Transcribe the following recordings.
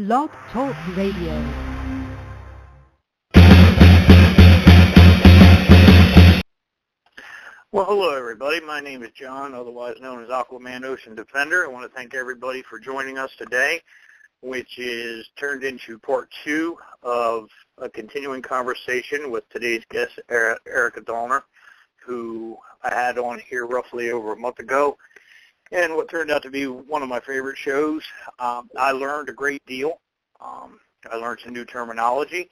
Blog Talk Radio. Well, hello, everybody. My name is John, otherwise known as Aquaman Ocean Defender. I want to thank everybody for joining us today, which is turned into part 2 of a continuing conversation with today's guest, Airika Dollner, who I had on here roughly over a month ago, and what turned out to be one of my favorite shows. I learned a great deal. I learned some new terminology,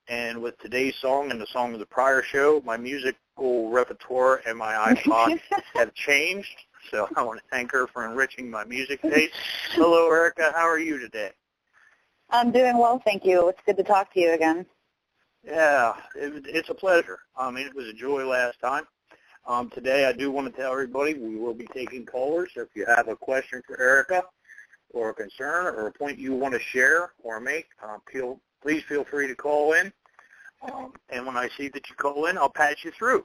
and with today's song and the song of the prior show, my musical repertoire and my iPod have changed, so I want to thank her for enriching my music taste. Hello, Airika. How are you today? I'm doing well, thank you. It's good to talk to you again. Yeah, it's a pleasure. It was a joy last time. Today I do want to tell everybody we will be taking callers. So if you have a question for Airika or a concern or a point you want to share or make, please feel free to call in. And when I see that you call in, I'll patch you through.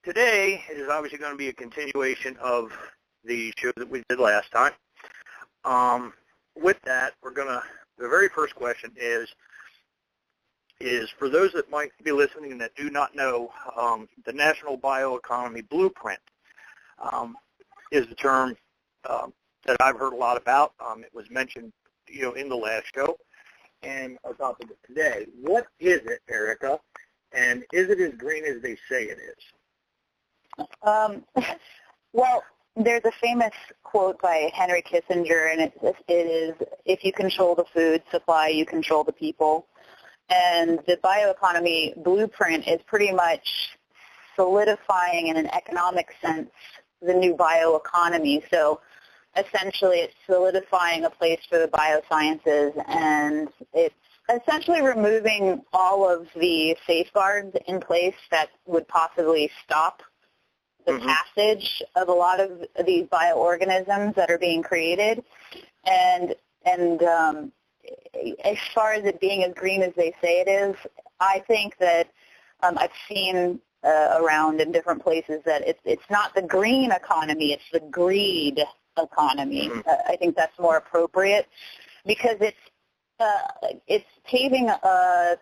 Today is obviously going to be a continuation of the show that we did last time. With that, the very first question is for those that might be listening that do not know, the National Bioeconomy Blueprint is the term that I've heard a lot about. It was mentioned, in the last show, and our topic of today. What is it, Airika, and is it as green as they say it is? Well, there's a famous quote by Henry Kissinger, and it is, if you control the food supply, you control the people. And the bioeconomy blueprint is pretty much solidifying in an economic sense the new bioeconomy. So essentially it's solidifying a place for the biosciences, and it's essentially removing all of the safeguards in place that would possibly stop the passage of a lot of these bioorganisms that are being created. And as far as it being as green as they say it is, I think that I've seen around in different places that it's not the green economy, it's the greed economy. I think that's more appropriate because it's paving a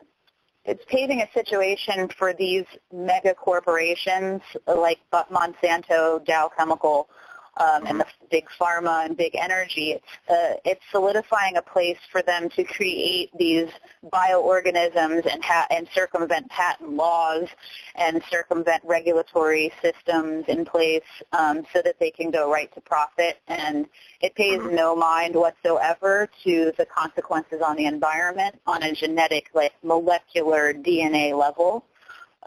situation for these mega corporations like Monsanto, Dow Chemical, and the big pharma and big energy. It's solidifying a place for them to create these bioorganisms and circumvent patent laws and circumvent regulatory systems in place so that they can go right to profit. And it pays no mind whatsoever to the consequences on the environment on a genetic, molecular DNA level,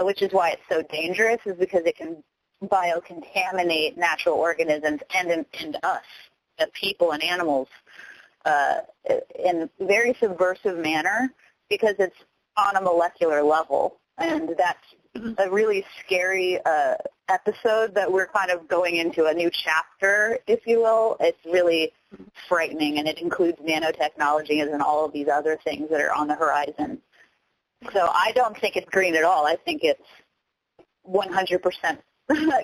which is why it's so dangerous, is because it can biocontaminate natural organisms and us, the people and animals, in a very subversive manner because it's on a molecular level. And that's a really scary episode that we're kind of going into a new chapter, if you will. It's really frightening, and it includes nanotechnology and all of these other things that are on the horizon. So I don't think it's green at all. I think it's 100%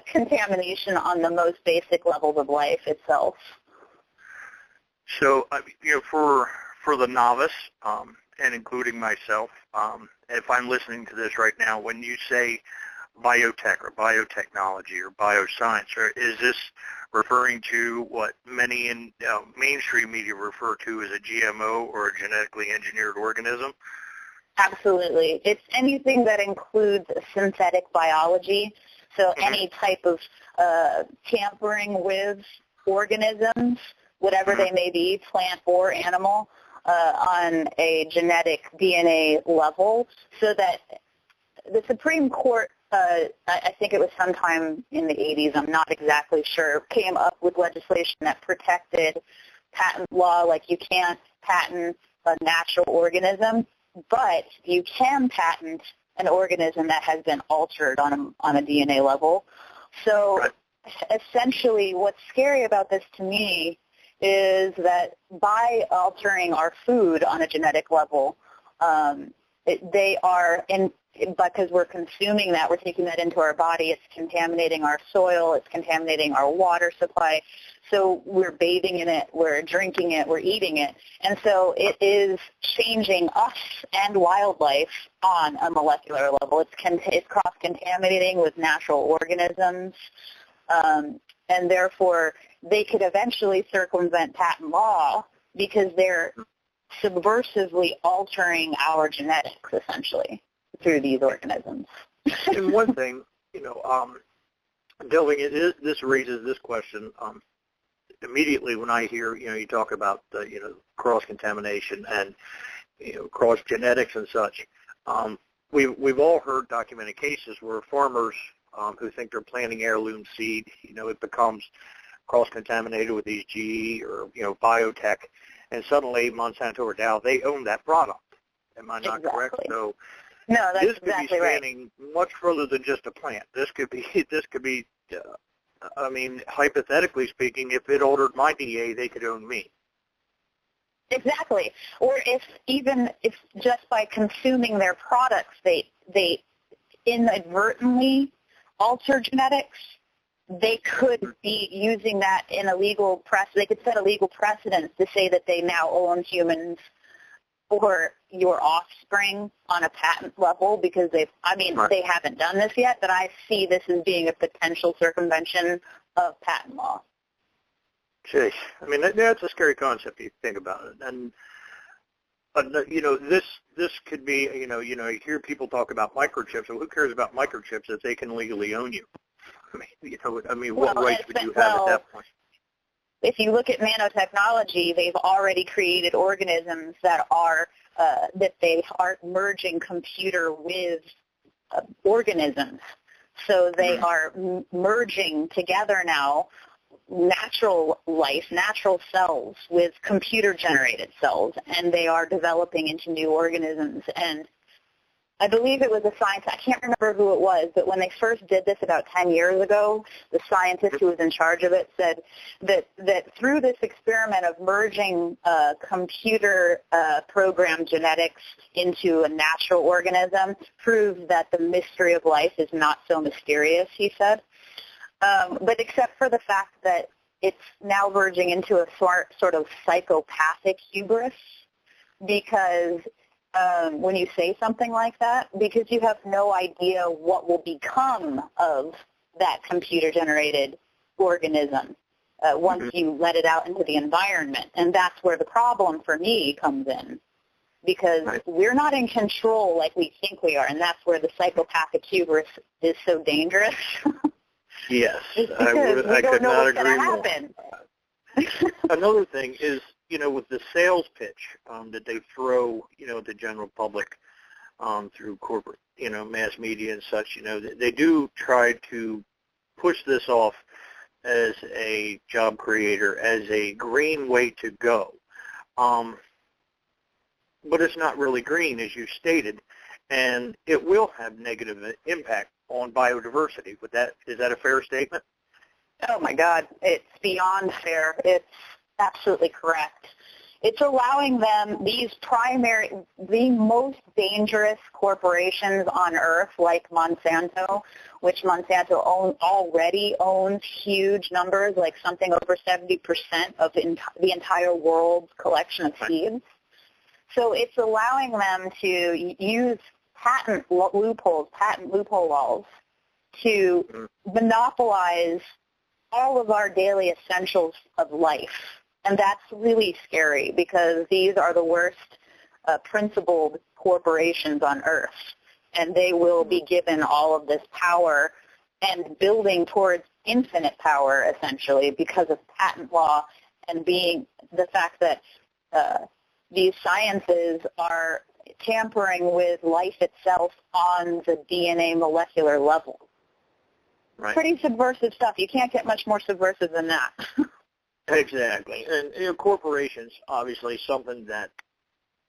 contamination on the most basic levels of life itself. So, for the novice, and including myself, if I'm listening to this right now, when you say biotech or biotechnology or bioscience, is this referring to what many in mainstream media refer to as a GMO or a genetically engineered organism? Absolutely. It's anything that includes synthetic biology. So any type of tampering with organisms, whatever they may be, plant or animal, on a genetic DNA level, so that the Supreme Court, I think it was sometime in the 80s, I'm not exactly sure, came up with legislation that protected patent law, like you can't patent a natural organism, but you can patent an organism that has been altered on a DNA level. So essentially what's scary about this to me is that by altering our food on a genetic level, they are because we're consuming that, we're taking that into our body, it's contaminating our soil, it's contaminating our water supply. So we're bathing in it, we're drinking it, we're eating it. And so it is changing us and wildlife on a molecular level. It's cross-contaminating with natural organisms, and therefore they could eventually circumvent patent law because they're subversively altering our genetics, essentially, through these organisms. And one thing, delving into this raises this question. Immediately when I hear, you talk about, cross-contamination and, cross-genetics and such, we've all heard documented cases where farmers who think they're planting heirloom seed, it becomes cross-contaminated with these GE or, biotech, and suddenly Monsanto or Dow, they own that product. Am I not correct? So no, that's this could exactly be spanning much further than just a plant. This could be, hypothetically speaking, if it altered my DNA, they could own me. Exactly. Or if just by consuming their products, they inadvertently alter genetics, they could be using that in a legal they could set a legal precedent to say that they now own humans or your offspring on a patent level because they haven't done this yet, but I see this as being a potential circumvention of patent law. Gee, that's a scary concept if you think about it. And, this could be, you hear people talk about microchips. Well, who cares about microchips if they can legally own you? What rights would you have at that point? If you look at nanotechnology, they've already created organisms that they are merging computer with organisms. So they are merging together now natural life, natural cells with computer-generated cells, and they are developing into new organisms. And I believe it was a scientist, I can't remember who it was, but when they first did this about 10 years ago, the scientist who was in charge of it said that through this experiment of merging computer programmed genetics into a natural organism proves that the mystery of life is not so mysterious, he said. But except for the fact that it's now verging into a sort of psychopathic hubris, because when you say something like that, because you have no idea what will become of that computer-generated organism once you let it out into the environment. And that's where the problem for me comes in, because we're not in control like we think we are, and that's where the psychopathic hubris is so dangerous. Yes, I could not agree more. Another thing is, with the sales pitch that they throw, the general public through corporate, mass media and such, they do try to push this off as a job creator, as a green way to go. But it's not really green, as you stated, and it will have negative impact on biodiversity. Is that a fair statement? Oh my God, it's beyond fair. It's absolutely correct. It's allowing them, the most dangerous corporations on earth, like Monsanto, which Monsanto already owns huge numbers, like something over 70% of the entire world's collection of seeds. So it's allowing them to use patent loophole laws to monopolize all of our daily essentials of life. And that's really scary because these are the worst principled corporations on earth. And they will be given all of this power and building towards infinite power, essentially, because of patent law and being the fact that these sciences are tampering with life itself on the DNA molecular level. Right. Pretty subversive stuff. You can't get much more subversive than that. Exactly. And corporations, obviously, something that,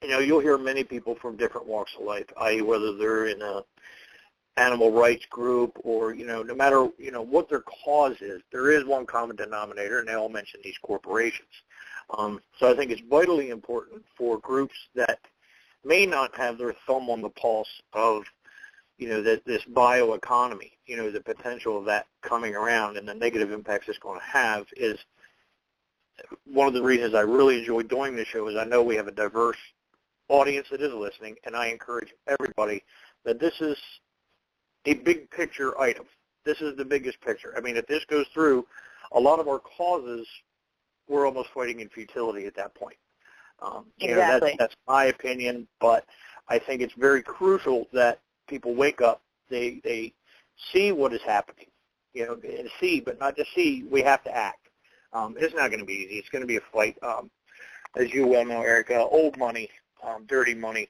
you'll hear many people from different walks of life, i.e. whether they're in a animal rights group or, no matter, what their cause is, there is one common denominator, and they all mention these corporations. So I think it's vitally important for groups that may not have their thumb on the pulse of that this bioeconomy, the potential of that coming around and the negative impacts it's going to have is one of the reasons I really enjoy doing this show is I know we have a diverse audience that is listening, and I encourage everybody that this is a big picture item. This is the biggest picture. I mean, if this goes through, a lot of our causes, we're almost fighting in futility at that point. Exactly. That's my opinion, but I think it's very crucial that people wake up, they see what is happening, and see, but not just see, we have to act. It's not going to be easy. It's going to be a fight. As you well know, Airika, old money, dirty money,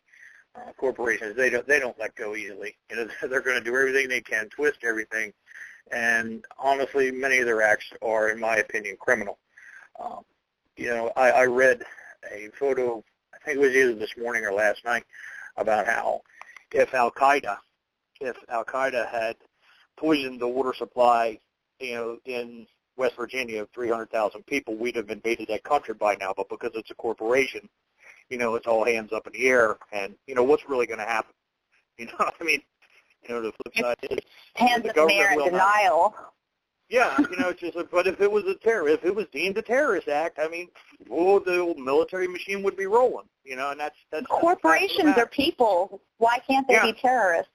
corporations, they don't let go easily. They're going to do everything they can, twist everything, and honestly, many of their acts are, in my opinion, criminal. I read a photo, I think it was either this morning or last night, about how if Al-Qaeda had poisoned the water supply, in West Virginia of 300,000 people, we'd have invaded that country by now. But because it's a corporation, it's all hands up in the air. And, what's really going to happen? I mean, the flip side is hands up in the air and denial. Yeah, it's just, but if it was if it was deemed a terrorist act, I mean, the old military machine would be rolling, and that's corporations are people. Why can't they be terrorists?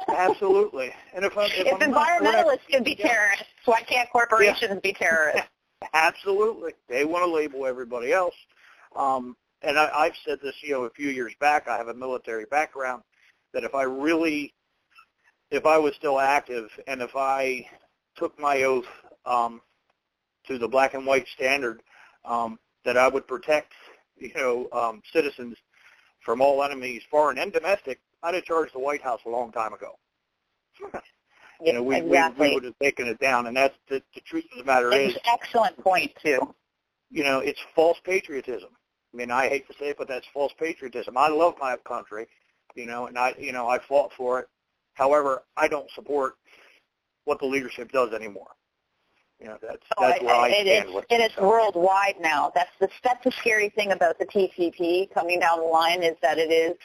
Absolutely. And if environmentalists can be terrorists, why can't corporations be terrorists? Absolutely. They want to label everybody else. And I've said this, a few years back. I have a military background. That if I was still active, and if I took my oath to the black and white standard, that I would protect, citizens from all enemies, foreign and domestic, I'd have charged the White House a long time ago. We would have taken it down, and that's the truth of the matter is. It's an excellent point, too. It's false patriotism. I mean, I hate to say it, but that's false patriotism. I love my country, and I fought for it. However, I don't support what the leadership does anymore. That's where I stand with it. And it's worldwide now. That's the scary thing about the TPP coming down the line is that it is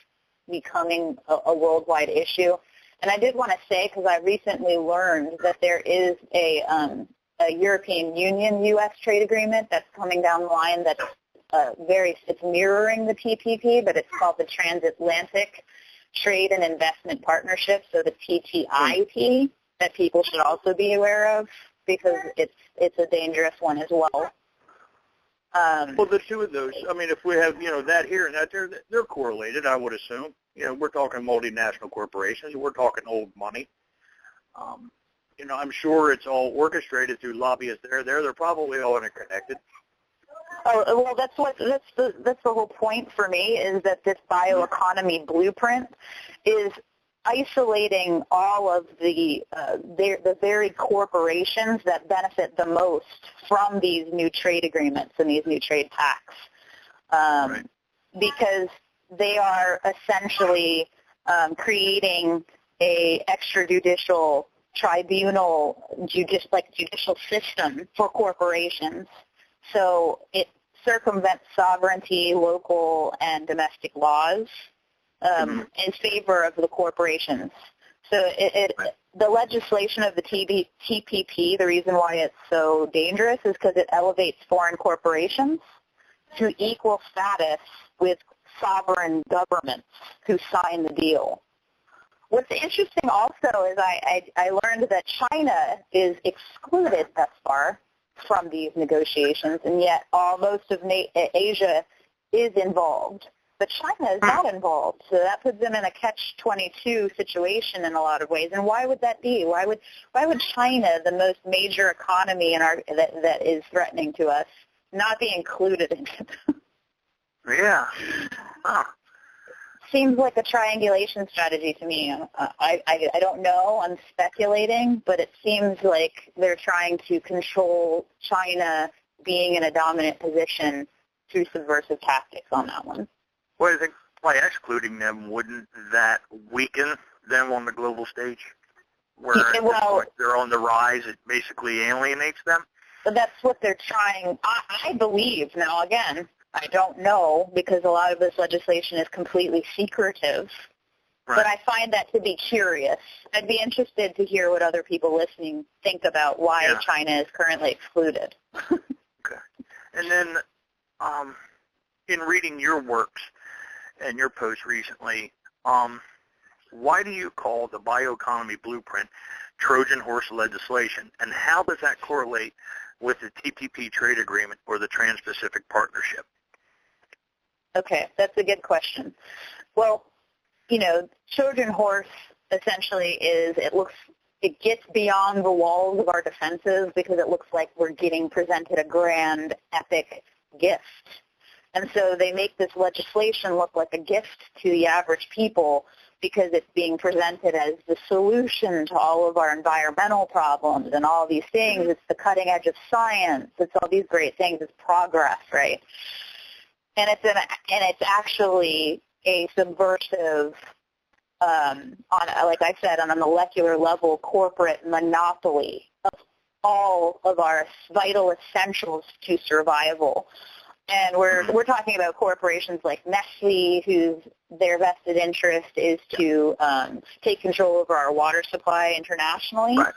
becoming a worldwide issue. And I did want to say, because I recently learned that there is a European Union U.S. trade agreement that's coming down the line that's it's mirroring the TPP, but it's called the Transatlantic Trade and Investment Partnership, so the TTIP, that people should also be aware of because it's a dangerous one as well. Well, the two of those, I mean, if we have, that here and that there, they're correlated, I would assume. We're talking multinational corporations. We're talking old money. I'm sure it's all orchestrated through lobbyists there. They're probably all interconnected. Oh, well, that's the whole point for me is that this Bioeconomy Blueprint is isolating all of the very corporations that benefit the most from these new trade agreements and these new trade pacts, because they are essentially creating a extrajudicial tribunal, judicial system for corporations. So it circumvents sovereignty, local and domestic laws in favor of the corporations. So the legislation of the TPP, the reason why it's so dangerous is because it elevates foreign corporations to equal status with sovereign governments who sign the deal. What's interesting also is I learned that China is excluded thus far from these negotiations, and yet most of Asia is involved. But China is not involved, so that puts them in a catch-22 situation in a lot of ways. And why would that be? Why would China, the most major economy that is threatening to us, not be included in it? Yeah. Huh. Seems like a triangulation strategy to me. I don't know. I'm speculating, but it seems like they're trying to control China being in a dominant position through subversive tactics on that one. Well, I think by excluding them, wouldn't that weaken them on the global stage? Where they're on the rise, it basically alienates them? But that's what they're trying. I believe. Now, again, I don't know because a lot of this legislation is completely secretive. But I find that to be curious. I'd be interested to hear what other people listening think about why China is currently excluded. Okay. And then in reading your works and your posts recently, why do you call the Bioeconomy Blueprint Trojan horse legislation, and how does that correlate with the TPP Trade Agreement or the Trans-Pacific Partnership? Okay, that's a good question. Well, you know, Trojan horse essentially is it gets beyond the walls of our defenses because it looks like we're getting presented a grand, epic gift. And so they make this legislation look like a gift to the average people because it's being presented as the solution to all of our environmental problems and all these things. It's the cutting edge of science. It's all these great things. It's progress, right? And it's actually a subversive, like I said, on a molecular level, corporate monopoly of all of our vital essentials to survival. And we're talking about corporations like Nestle, whose their vested interest is to take control over our water supply internationally. Right.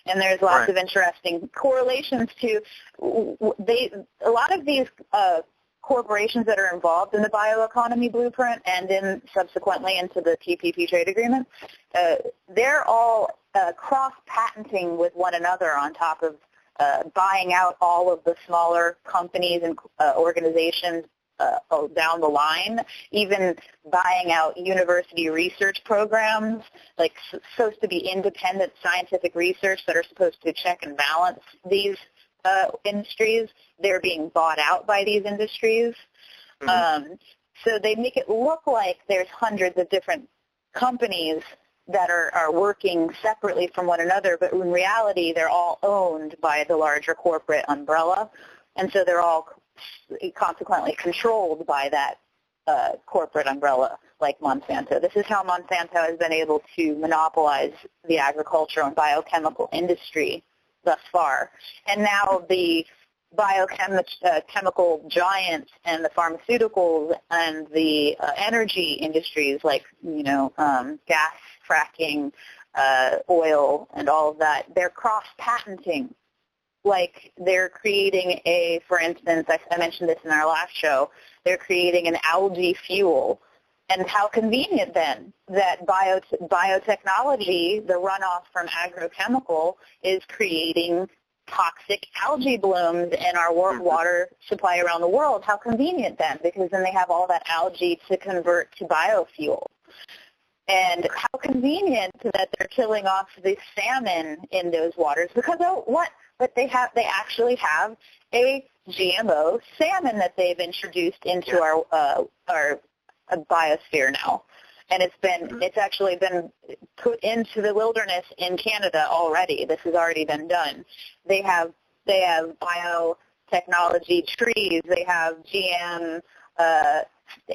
And there's lots of interesting correlations to a lot of these corporations that are involved in the Bioeconomy Blueprint and subsequently into the TPP Trade Agreement. They're all cross-patenting with one another on top of buying out all of the smaller companies and organizations down the line, even buying out university research programs, like supposed to be independent scientific research that are supposed to check and balance these industries. They're being bought out by these industries. So they make it look like there's hundreds of different companies that are working separately from one another, but in reality they're all owned by the larger corporate umbrella, and so they're all consequently controlled by that corporate umbrella like Monsanto. This is how Monsanto has been able to monopolize the agricultural and biochemical industry thus far. And now the biochemical giants and the pharmaceuticals and the energy industries like, gas fracking, oil, and all of that, they're cross-patenting. Like they're creating for instance, I mentioned this in our last show, they're creating an algae fuel. And how convenient then that biotechnology, the runoff from agrochemical, is creating toxic algae blooms in our water supply around the world. How convenient then, because then they have all that algae to convert to biofuel. And how convenient that they're killing off the salmon in those waters, because but they actually have a GMO salmon that they've introduced into our biosphere now. And it's actually been put into the wilderness in Canada already. This has already been done. They have biotechnology trees. They have GM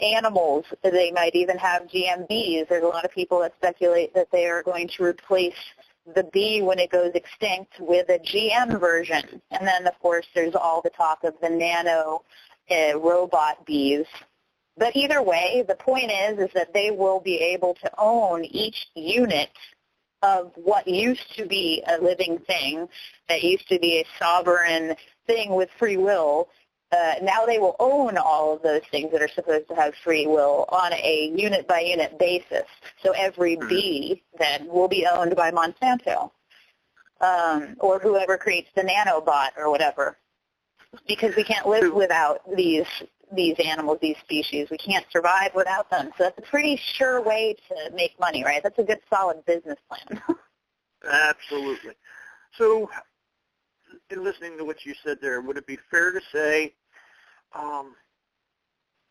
animals. They might even have GM bees. There's a lot of people that speculate that they are going to replace the bee when it goes extinct with a GM version. And then, of course, there's all the talk of the nano robot bees. But either way, the point is that they will be able to own each unit of what used to be a living thing, that used to be a sovereign thing with free will. Now they will own all of those things that are supposed to have free will on a unit-by-unit basis. So every bee then will be owned by Monsanto or whoever creates the nanobot or whatever, because we can't live without these animals, these species. We can't survive without them. So that's a pretty sure way to make money, right? That's a good, solid business plan. Absolutely. So in listening to what you said there, would it be fair to say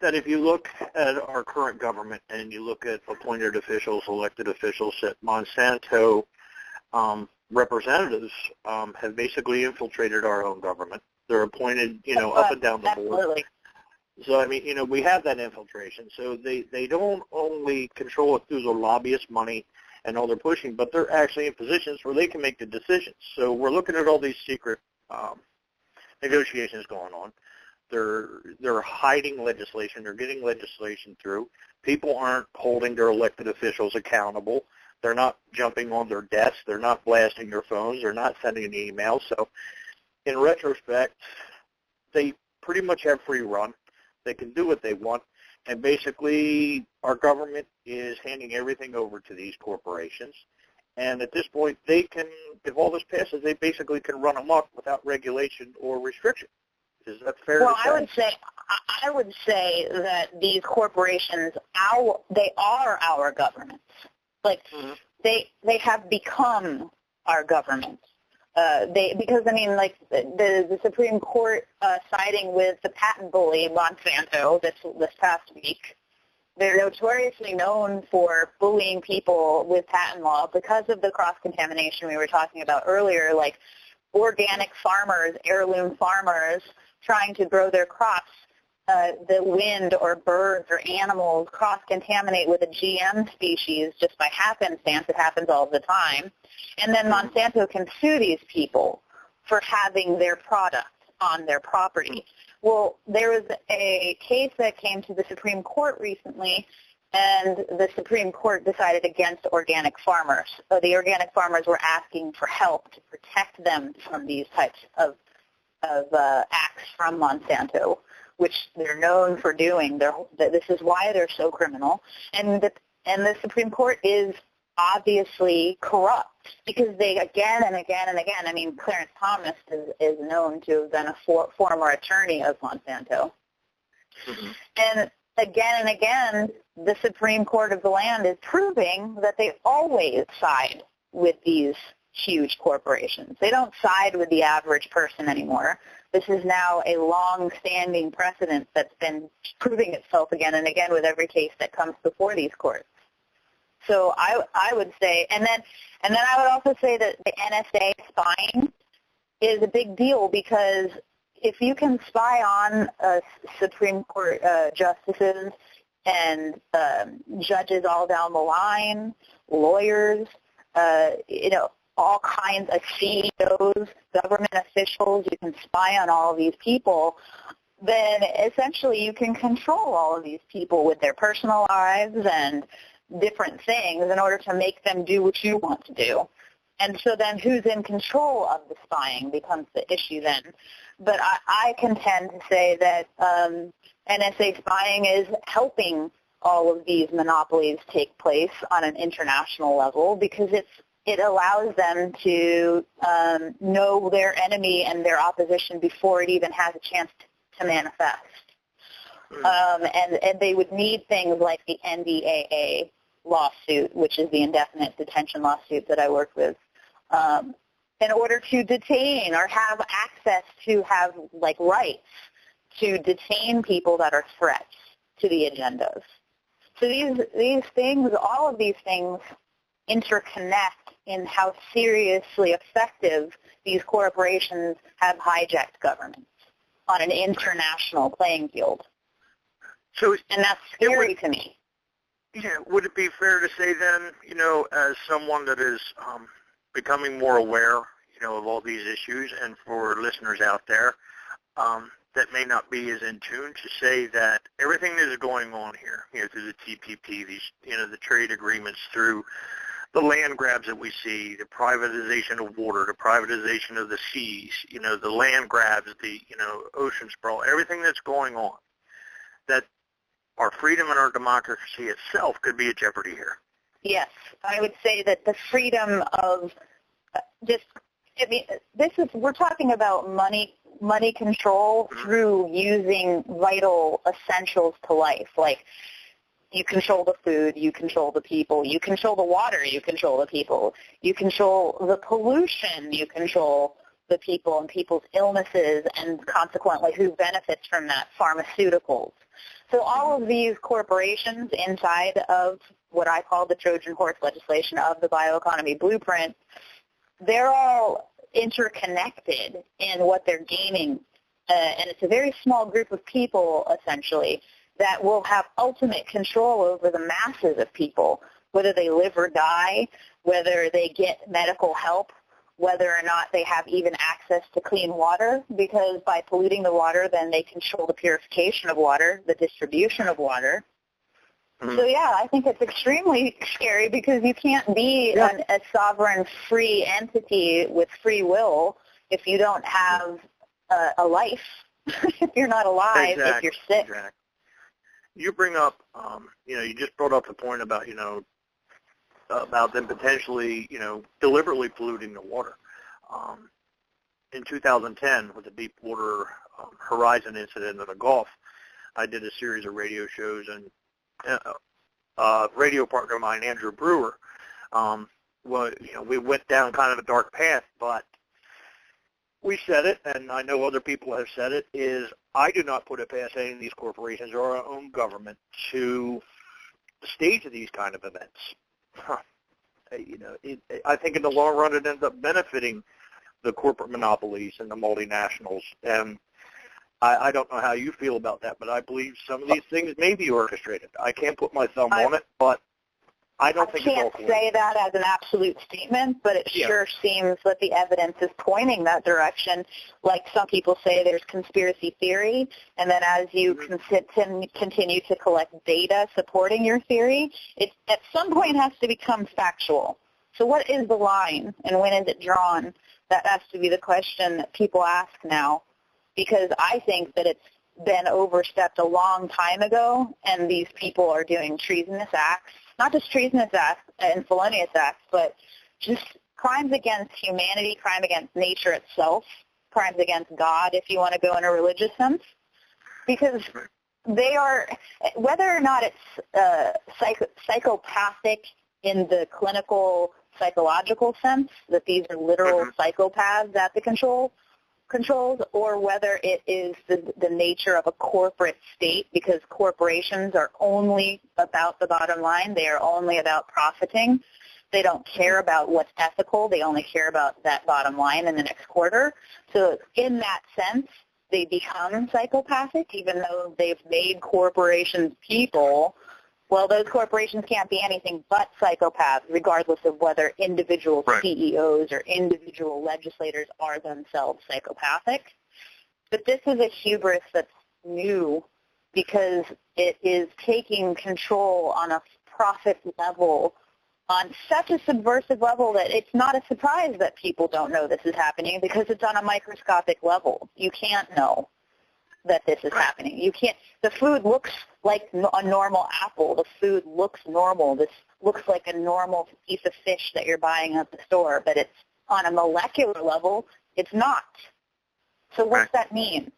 that if you look at our current government and you look at appointed officials, elected officials, that Monsanto representatives have basically infiltrated our own government? They're appointed, up and down the board. Absolutely. So, I mean, we have that infiltration. So they don't only control it through the lobbyist money and all they're pushing, but they're actually in positions where they can make the decisions. So we're looking at all these secret negotiations going on. They're hiding legislation. They're getting legislation through. People aren't holding their elected officials accountable. They're not jumping on their desks. They're not blasting their phones. They're not sending emails. So in retrospect, they pretty much have free run. They can do what they want. And basically, our government is handing everything over to these corporations. And at this point, they can, if all this passes, they basically can run amok without regulation or restriction. Is that fair to say? I would say that these corporations, they are our governments. Like, they have become our governments. Because the Supreme Court siding with the patent bully Monsanto this past week, they're notoriously known for bullying people with patent law because of the cross-contamination we were talking about earlier, like organic farmers, heirloom farmers, trying to grow their crops, the wind or birds or animals cross-contaminate with a GM species just by happenstance. It happens all the time. And then Monsanto can sue these people for having their product on their property. Well, there was a case that came to the Supreme Court recently, and the Supreme Court decided against organic farmers. So the organic farmers were asking for help to protect them from these types of acts from Monsanto, which they're known for doing. This is why they're so criminal. And the Supreme Court is obviously corrupt because they again and again and again, I mean, Clarence Thomas is known to have been a former attorney of Monsanto. And again, the Supreme Court of the land is proving that they always side with these huge corporations. They don't side with the average person anymore. This is now a long-standing precedent that's been proving itself again and again with every case that comes before these courts. So I would say, and then I would also say that the NSA spying is a big deal because if you can spy on Supreme Court justices and judges all down the line, lawyers, all kinds of CEOs, government officials, you can spy on all of these people, then essentially you can control all of these people with their personal lives and different things in order to make them do what you want to do. And so then who's in control of the spying becomes the issue then. But I contend to say that NSA spying is helping all of these monopolies take place on an international level because it allows them to know their enemy and their opposition before it even has a chance to manifest. And they would need things like the NDAA lawsuit, which is the indefinite detention lawsuit that I work with, in order to detain or have access to have rights to detain people that are threats to the agendas. So these things, all of these things interconnect in how seriously effective these corporations have hijacked governments on an international playing field. And that's scary to me. Yeah, would it be fair to say then, as someone that is becoming more aware, of all these issues, and for listeners out there that may not be as in tune, to say that everything that is going on here, through the TPP, these, the trade agreements, through the land grabs that we see, the privatization of water, the privatization of the seas, the land grabs, the, ocean sprawl, everything that's going on, that our freedom and our democracy itself could be at jeopardy here. Yes, I would say that the freedom of we're talking about money control through using vital essentials to life, like you control the food, you control the people, you control the water, you control the people, you control the pollution, you control the people and people's illnesses, and consequently who benefits from that, pharmaceuticals. So all of these corporations inside of what I call the Trojan horse legislation of the Bioeconomy Blueprint, they're all interconnected in what they're gaining. And it's a very small group of people, essentially, that will have ultimate control over the masses of people, whether they live or die, whether they get medical help whether or not they have even access to clean water, because by polluting the water, then they control the purification of water, the distribution of water. So yeah, I think it's extremely scary because you can't be a sovereign, free entity with free will if you don't have a life, if you're not alive, if you're sick. Exactly. You bring up, you just brought up the point about, about them potentially, deliberately polluting the water. In 2010, with the Deepwater Horizon incident in the Gulf, I did a series of radio shows, and radio partner of mine, Andrew Brewer, we went down kind of a dark path, but we said it, and I know other people have said it, is I do not put it past any of these corporations or our own government to stage these kind of events. I think in the long run it ends up benefiting the corporate monopolies and the multinationals. And I don't know how you feel about that, but I believe some of these things may be orchestrated. I can't put my thumb on it, but I don't think it's all I can't say that as an absolute statement, but it sure seems that the evidence is pointing that direction. Like some people say, there's conspiracy theory, and then as you continue to collect data supporting your theory, it at some point has to become factual. So what is the line, and when is it drawn? That has to be the question that people ask now, because I think that it's been overstepped a long time ago, and these people are doing treasonous acts. Not just treasonous acts and felonious acts, but just crimes against humanity, crime against nature itself, crimes against God, if you want to go in a religious sense. Because they are, whether or not it's psychopathic in the clinical psychological sense, that these are literal psychopaths that the controls, or whether it is the nature of a corporate state, because corporations are only about the bottom line. They are only about profiting. They don't care about what's ethical. They only care about that bottom line in the next quarter. So in that sense, they become psychopathic, even though they've made corporations people. Well, those corporations can't be anything but psychopaths, regardless of whether individual CEOs or individual legislators are themselves psychopathic. But this is a hubris that's new because it is taking control on a profit level, on such a subversive level that it's not a surprise that people don't know this is happening, because it's on a microscopic level. You can't know that this is happening. You can't. The food looks like a normal apple. The food looks normal. This looks like a normal piece of fish that you're buying at the store, but it's on a molecular level, it's not. So what's that mean?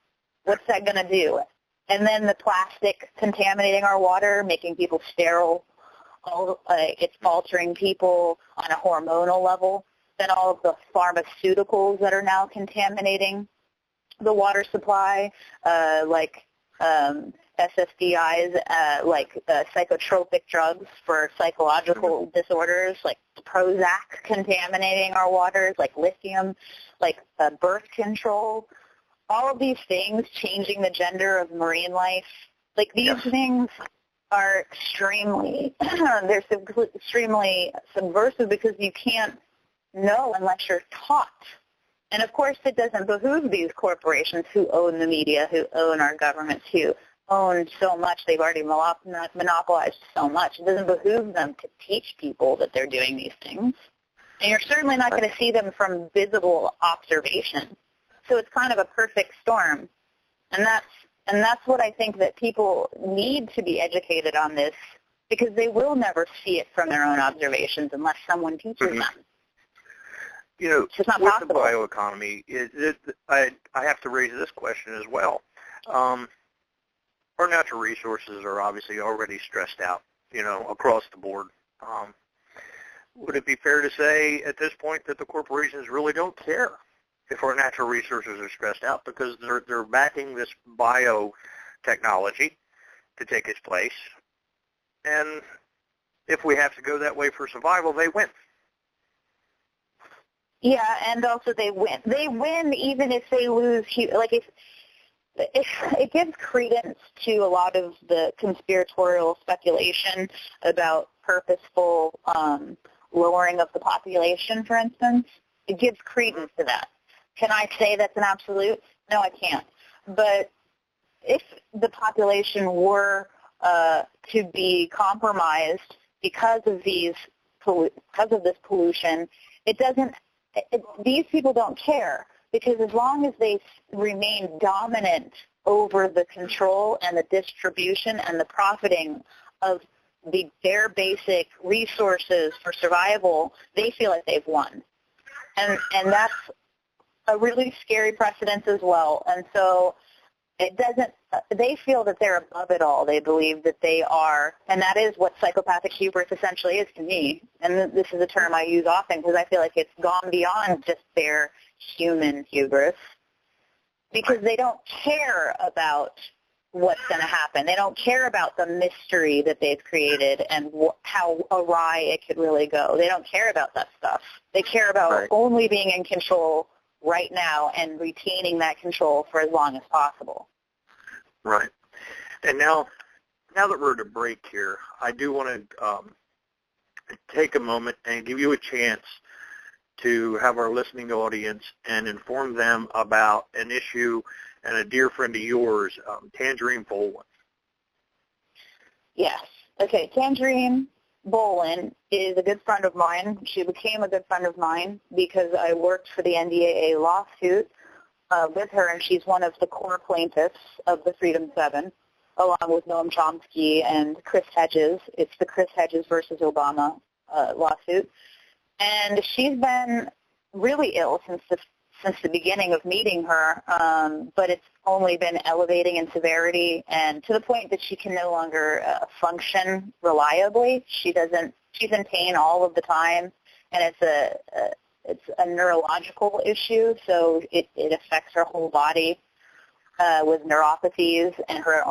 What's that going to do? And then the plastic contaminating our water, making people sterile. It's altering people on a hormonal level. Then all of the pharmaceuticals that are now contaminating the water supply, like SSDIs, like psychotropic drugs for psychological disorders, like Prozac contaminating our waters, like lithium, like birth control. All of these things changing the gender of marine life. Like these things are extremely, they're extremely subversive because you can't know unless you're taught. And of course, it doesn't behoove these corporations who own the media, who own our governments, who own so much. They've already monopolized so much. It doesn't behoove them to teach people that they're doing these things. And you're certainly not going to see them from visible observation. So it's kind of a perfect storm. And that's what I think that people need to be educated on this, because they will never see it from their own observations unless someone teaches them. With the bioeconomy, I have to raise this question as well. Our natural resources are obviously already stressed out, across the board. Would it be fair to say at this point that the corporations really don't care if our natural resources are stressed out, because they're backing this biotechnology to take its place? And if we have to go that way for survival, they win. Yeah, and also they win. They win even if they lose. Like if it gives credence to a lot of the conspiratorial speculation about purposeful lowering of the population, for instance. it gives credence to that. Can I say that's an absolute? No, I can't. But if the population were to be compromised because of this pollution, these people don't care, because as long as they remain dominant over the control and the distribution and the profiting of their basic resources for survival, they feel like they've won. And that's a really scary precedent as well. And so they feel that they're above it all. They believe that they are, and that is what psychopathic hubris essentially is to me. And this is a term I use often because I feel like it's gone beyond just their human hubris, because they don't care about what's going to happen. They don't care about the mystery that they've created and how awry it could really go. They don't care about that stuff. They care about only being in control right now and retaining that control for as long as possible. Right. And now that we're at a break here, I do want to take a moment and give you a chance to have our listening audience and inform them about an issue and a dear friend of yours, Tangerine Bolin. Yes. Okay, Tangerine Bolin is a good friend of mine. She became a good friend of mine because I worked for the NDAA lawsuit with her, and she's one of the core plaintiffs of the Freedom 7, along with Noam Chomsky and Chris Hedges. It's the Chris Hedges versus Obama lawsuit. And she's been really ill since the beginning of meeting her, but it's only been elevating in severity, and to the point that she can no longer function reliably. She's in pain all of the time, and it's a neurological issue, so it affects her whole body with neuropathies and her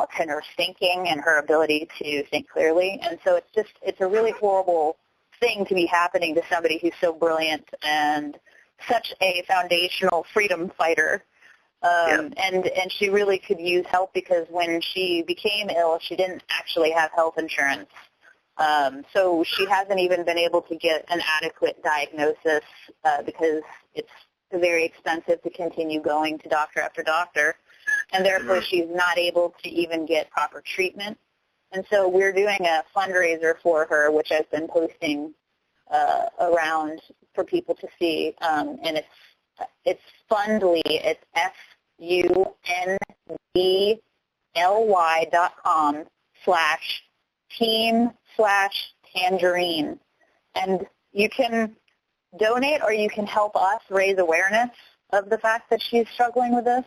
thinking and her ability to think clearly. And so it's a really horrible thing to be happening to somebody who's so brilliant and such a foundational freedom fighter. And she really could use help, because when she became ill, she didn't actually have health insurance. So she hasn't even been able to get an adequate diagnosis because it's very expensive to continue going to doctor after doctor. And therefore, she's not able to even get proper treatment. And so we're doing a fundraiser for her, which I've been posting around for people to see. And it's Fundly. It's FUNDly.com/team/tangerine. And you can donate, or you can help us raise awareness of the fact that she's struggling with this.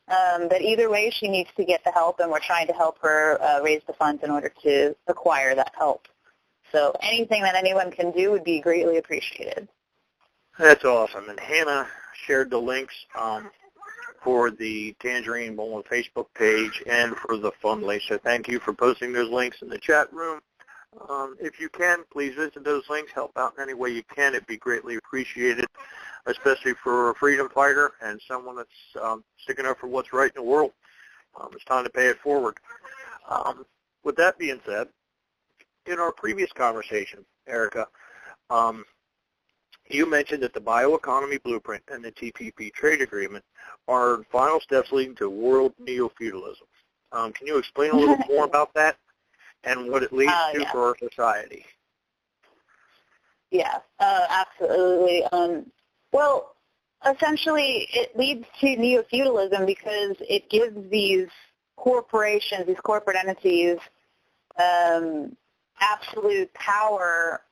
But either way, she needs to get the help, and we're trying to help her raise the funds in order to acquire that help. So anything that anyone can do would be greatly appreciated. That's awesome. And Hannah shared the links for the Tangerine Bolin Facebook page and for the Fundly. So thank you for posting those links in the chat room. If you can, please visit those links. Help out in any way you can. It'd be greatly appreciated, especially for a freedom fighter and someone that's sticking up for what's right in the world. It's time to pay it forward. With that being said, in our previous conversation, Airika, you mentioned that the Bioeconomy Blueprint and the TPP Trade Agreement are final steps leading to world neo-feudalism. Can you explain a little more about that and what it leads to for our society? Yeah, absolutely. Well, essentially, it leads to neo-feudalism because it gives these corporations, these corporate entities, absolute power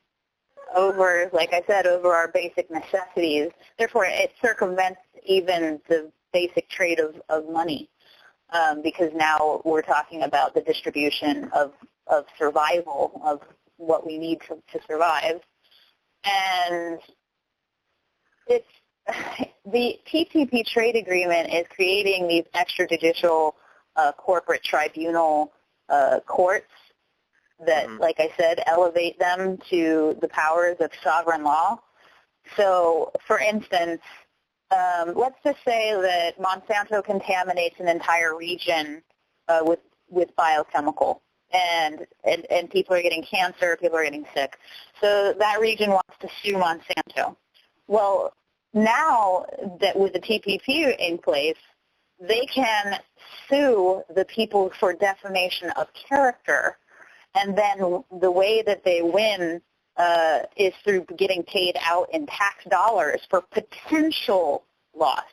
over, like I said, over our basic necessities. Therefore, it circumvents even the basic trade of money, because now we're talking about the distribution of survival, of what we need to survive. And it's the TPP Trade Agreement is creating these extrajudicial corporate tribunal courts that, like I said, elevate them to the powers of sovereign law. So, for instance, let's just say that Monsanto contaminates an entire region with biochemical, and people are getting cancer, people are getting sick. So that region wants to sue Monsanto. Well, now that with the TPP in place, they can sue the people for defamation of character, and then the way that they win is through getting paid out in tax dollars for potential loss,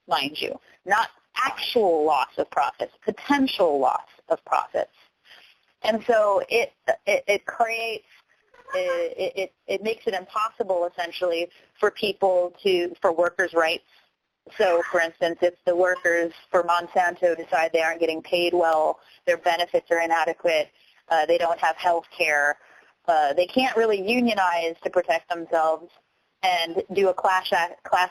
mind you, not actual loss of profits, potential loss of profits. And so it creates, it makes it impossible essentially for workers' rights. So, for instance, if the workers for Monsanto decide they aren't getting paid well, their benefits are inadequate, they don't have health care, they can't really unionize to protect themselves and do a class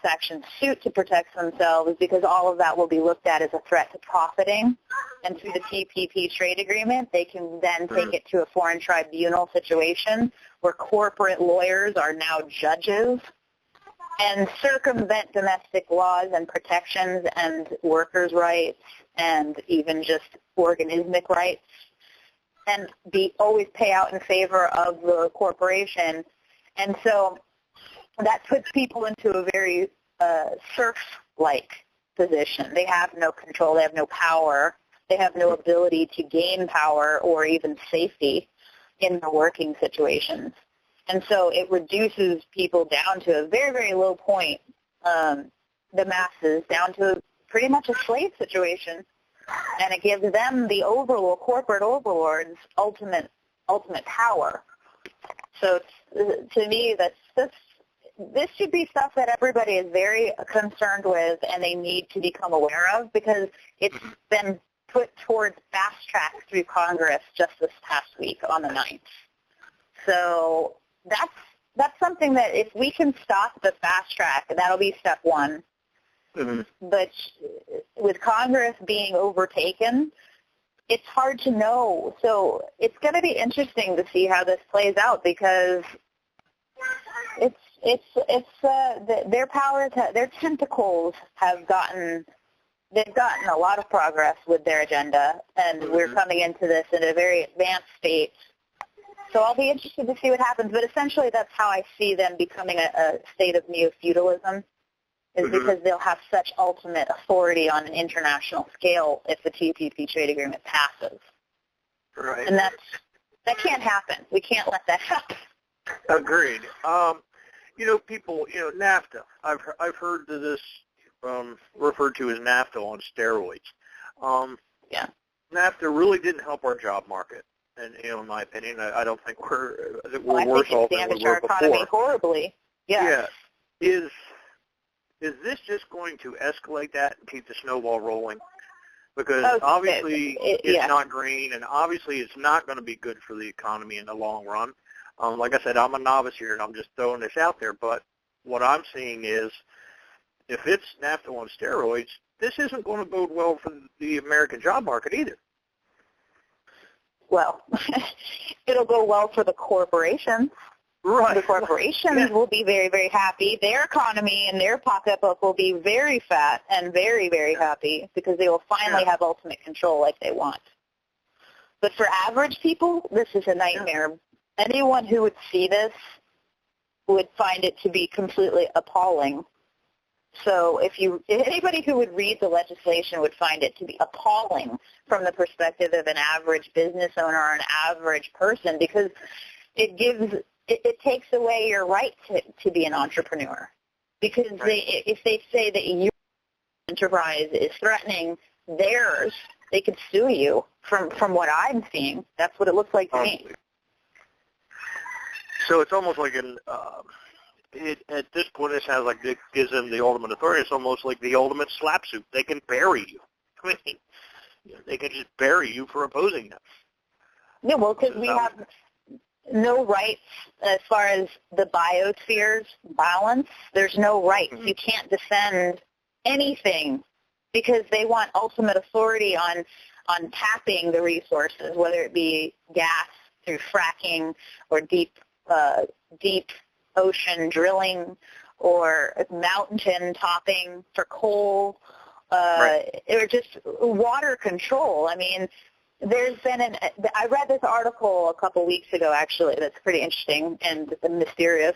action suit to protect themselves, because all of that will be looked at as a threat to profiting. And through the TPP Trade Agreement, they can then take it to a foreign tribunal situation where corporate lawyers are now judges and circumvent domestic laws and protections and workers' rights and even just organismic rights, and always pay out in favor of the corporation. And so that puts people into a very serf-like position. They have no control. They have no power. They have no ability to gain power or even safety in their working situations. And so it reduces people down to a very, very low point, the masses, down to pretty much a slave situation. And it gives them, the corporate overlords, ultimate power. So to me, this should be stuff that everybody is very concerned with and they need to become aware of, because it's been put towards fast track through Congress just this past week on the 9th. So that's something that if we can stop the fast track, that'll be step one. But with Congress being overtaken, it's hard to know. So it's going to be interesting to see how this plays out, because their powers, their tentacles have gotten a lot of progress with their agenda, and we're coming into this in a very advanced state. So I'll be interested to see what happens. But essentially, that's how I see them becoming a state of neo-feudalism, is because they'll have such ultimate authority on an international scale if the TPP Trade Agreement passes. Right. And that can't happen. We can't let that happen. Agreed. People, NAFTA. I've heard of this referred to as NAFTA on steroids. Yeah. NAFTA really didn't help our job market, and in my opinion, I don't think we're worse off than we were before. Our economy horribly. Yeah. Is this just going to escalate that and keep the snowball rolling? Because obviously it's not green, and obviously it's not going to be good for the economy in the long run. Like I said, I'm a novice here, and I'm just throwing this out there. But what I'm seeing is, if it's NAFTA on steroids, this isn't going to bode well for the American job market either. Well, it'll go well for the corporations. Right. The corporations will be very, very happy. Their economy and their pocketbook will be very fat and very, very happy, because they will finally have ultimate control like they want. But for average people, this is a nightmare. Anyone who would see this would find it to be completely appalling. So if anybody who would read the legislation would find it to be appalling from the perspective of an average business owner or an average person, because it takes away your right to be an entrepreneur. Because if they say that your enterprise is threatening theirs, they could sue you. From what I'm seeing, that's what it looks like to me. So it's almost like at this point, it gives them the ultimate authority. It's almost like the ultimate slap suit. They can bury you. I mean, they can just bury you for opposing them. Yeah, well, because we have no rights as far as the biosphere's balance. There's no rights. You can't defend anything because they want ultimate authority on tapping the resources, whether it be gas through fracking or deep ocean drilling or mountain topping for coal, or just water control. I mean, there's been I read this article a couple weeks ago, actually, that's pretty interesting and mysterious.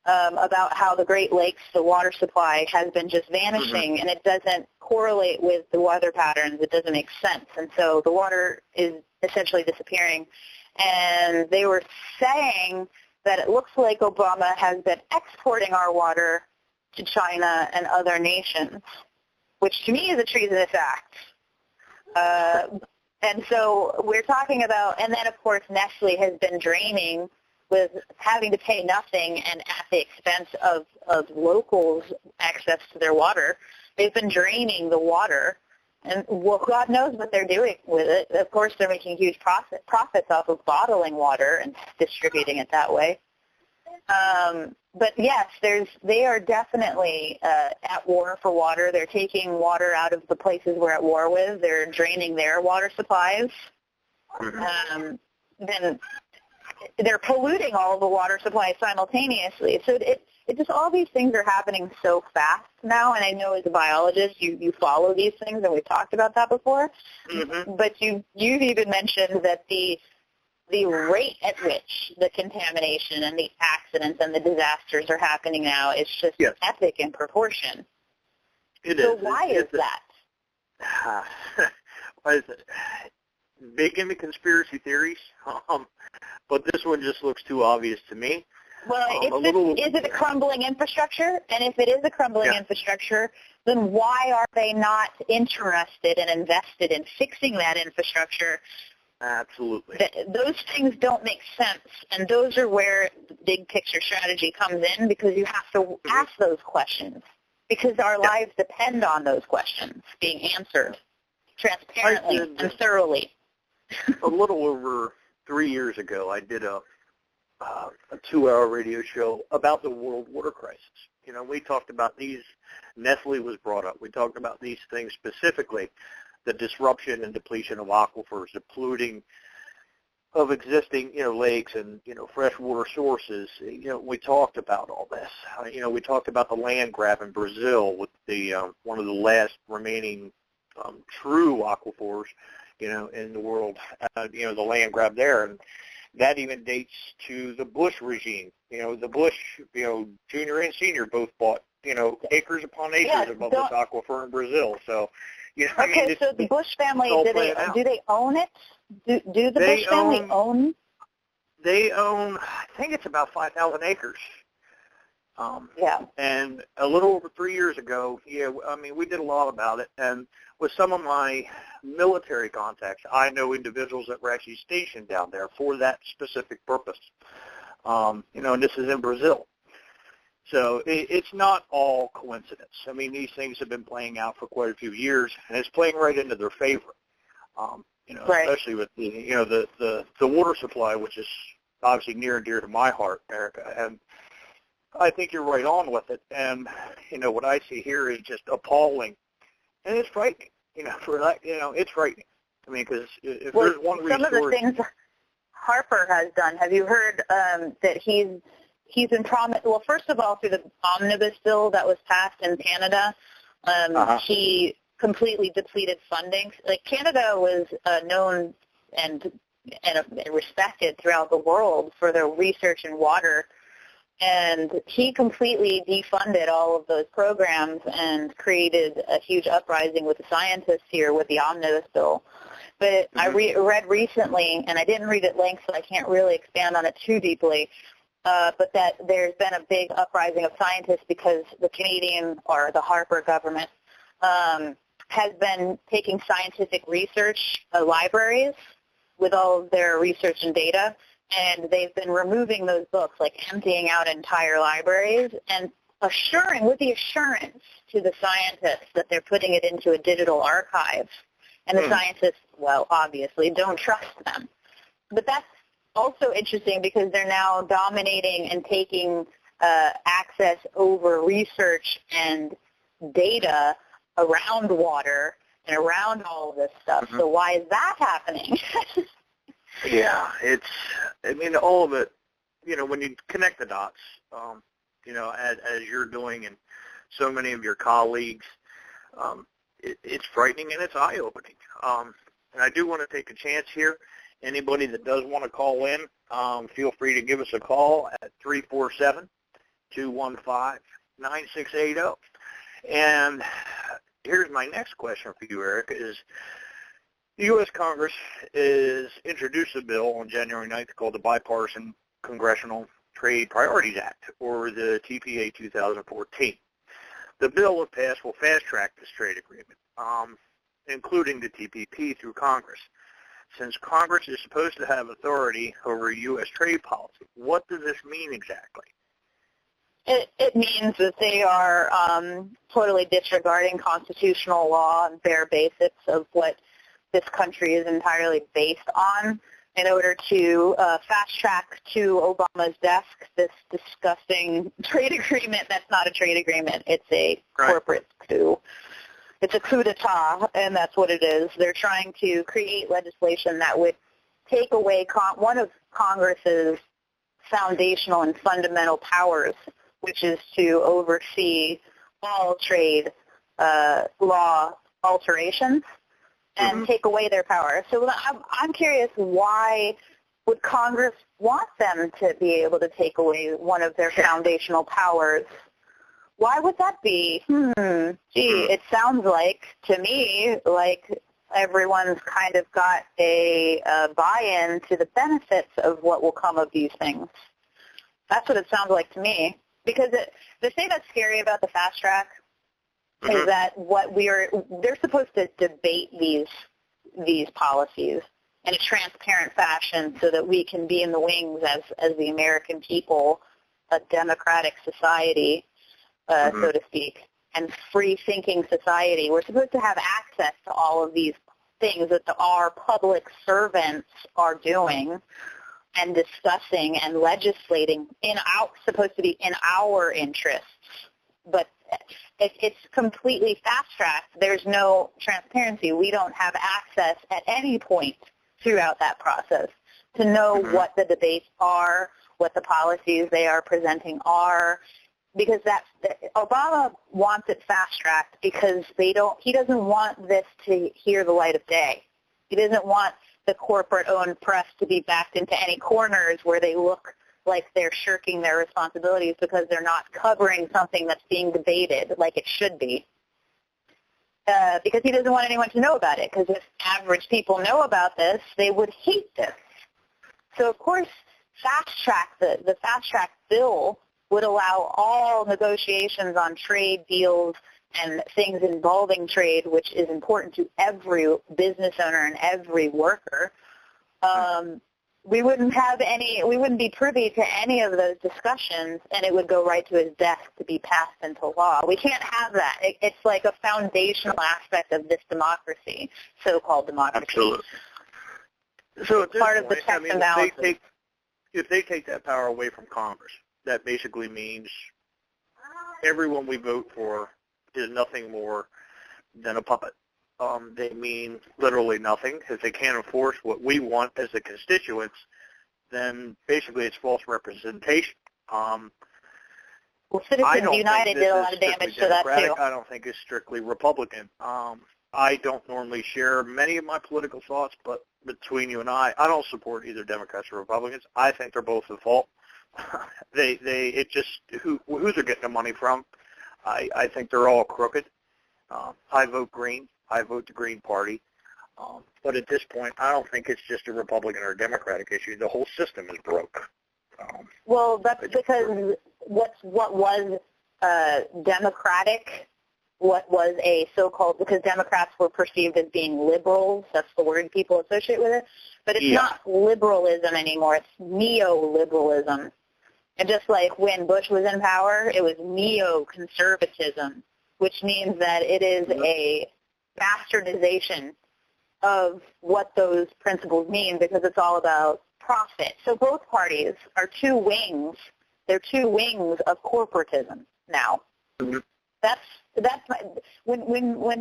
about how the Great Lakes, the water supply, has been just vanishing, and it doesn't correlate with the weather patterns. It doesn't make sense. And so the water is essentially disappearing. And they were saying that it looks like Obama has been exporting our water to China and other nations, which to me is a treasonous act. And so we're talking about, and then of course Nestle has been draining with having to pay nothing and at the expense of locals' access to their water. They've been draining the water, and well, God knows what they're doing with it. Of course, they're making huge profits off of bottling water and distributing it that way. But yes, they are definitely at war for water. They're taking water out of the places we're at war with. They're draining their water supplies. Then they're polluting all of the water supplies simultaneously. So it just, all these things are happening so fast now, and I know as a biologist you follow these things, and we've talked about that before. But you've even mentioned that the rate at which the contamination and the accidents and the disasters are happening now is just epic in proportion. So why is that? Why is it? Big into conspiracy theories, but this one just looks too obvious to me. Well, is it a crumbling infrastructure? And if it is a crumbling infrastructure, then why are they not interested and invested in fixing that infrastructure? Absolutely. Those things don't make sense, and those are where the big picture strategy comes in, because you have to ask those questions, because our lives depend on those questions being answered transparently and thoroughly. A little over 3 years ago, I did a 2-hour radio show about the world water crisis. You know, we talked about these. Nestle was brought up. We talked about these things specifically, the disruption and depletion of aquifers, the polluting of existing, lakes and, freshwater sources. We talked about all this. We talked about the land grab in Brazil with the one of the last remaining true aquifers, in the world, the land grab there. And that even dates to the Bush regime. The Bush, junior and senior both bought, acres upon acres above this aquifer in Brazil. So, so the Bush family, do they own it? Do the Bush family own? They own, I think it's about 5,000 acres. And a little over 3 years ago, we did a lot about it. And with some of my military contacts, I know individuals that were actually stationed down there for that specific purpose. And this is in Brazil. So it's not all coincidence. These things have been playing out for quite a few years, and it's playing right into their favor. Especially with the water supply, which is obviously near and dear to my heart, Airika. And I think you're right on with it. And, what I see here is just appalling. And it's frightening, it's frightening. Because if there's one resource... Some of the things Harper has done, have you heard that he's been promised... Well, first of all, through the omnibus bill that was passed in Canada, he completely depleted funding. Like, Canada was known and respected throughout the world for their research in water. And he completely defunded all of those programs and created a huge uprising with the scientists here with the omnibus bill. But I read recently, and I didn't read at length, so I can't really expand on it too deeply, but that there's been a big uprising of scientists because the Canadian or the Harper government has been taking scientific research libraries with all of their research and data, and they've been removing those books, like emptying out entire libraries and with the assurance to the scientists that they're putting it into a digital archive. And the scientists, well, obviously don't trust them. But that's also interesting because they're now dominating and taking access over research and data around water and around all of this stuff. So why is that happening? All of it, when you connect the dots, as you're doing and so many of your colleagues, it's frightening and it's eye-opening. And I do want to take a chance here. Anybody that does want to call in, feel free to give us a call at 215-9680. And here's my next question for you, Eric, is the U.S. Congress is introduced a bill on January 9th called the Bipartisan Congressional Trade Priorities Act, or the TPA 2014. The bill, if passed, will fast-track this trade agreement, including the TPP through Congress. Since Congress is supposed to have authority over U.S. trade policy, what does this mean exactly? It means that they are totally disregarding constitutional law and bare basics of what this country is entirely based on in order to fast-track to Obama's desk this disgusting trade agreement. That's not a trade agreement. It's a corporate coup. It's a coup d'etat, and that's what it is. They're trying to create legislation that would take away one of Congress's foundational and fundamental powers, which is to oversee all trade law alterations and take away their power. So I'm curious, why would Congress want them to be able to take away one of their foundational powers? Why would that be? It sounds like, to me, like everyone's kind of got a buy-in to the benefits of what will come of these things. That's what it sounds like to me. Because the thing that's scary about the fast track is that they're supposed to debate these policies in a transparent fashion so that we can be in the wings as the American people, a democratic society, so to speak, and free-thinking society. We're supposed to have access to all of these things that our public servants are doing and discussing and legislating supposed to be in our interests. But if it's completely fast-tracked, there's no transparency. We don't have access at any point throughout that process to know what the debates are, what the policies they are presenting are, because Obama wants it fast-tracked because he doesn't want this to hear the light of day. He doesn't want the corporate-owned press to be backed into any corners where they look like they're shirking their responsibilities because they're not covering something that's being debated like it should be. Because he doesn't want anyone to know about it, because if average people know about this, they would hate this. So, of course, the fast-track bill would allow all negotiations on trade deals and things involving trade, which is important to every business owner and every worker. We wouldn't be privy to any of those discussions, and it would go right to his desk to be passed into law. We can't have that. It's like a foundational aspect of this democracy, so-called democracy. Absolutely. So at this part point, of the checks and balances. If they take that power away from Congress, that basically means everyone we vote for is nothing more than a puppet. They mean literally nothing. If they can't enforce what we want as the constituents, then basically it's false representation. Well, Citizens United did a lot of damage to that, too. I don't think it's strictly Republican. I don't normally share many of my political thoughts, but between you and I don't support either Democrats or Republicans. I think they're both at fault. Who's they're getting the money from? I think they're all crooked. I vote Green. I vote the Green Party. But at this point, I don't think it's just a Republican or a Democratic issue. The whole system is broke. Well, that's because what was democratic, what was a so-called, because Democrats were perceived as being liberals, that's the word people associate with it, but it's not liberalism anymore, it's neoliberalism. And just like when Bush was in power, it was neoconservatism, which means that it is a bastardization of what those principles mean because it's all about profit. So both parties are two wings. They're two wings of corporatism now. When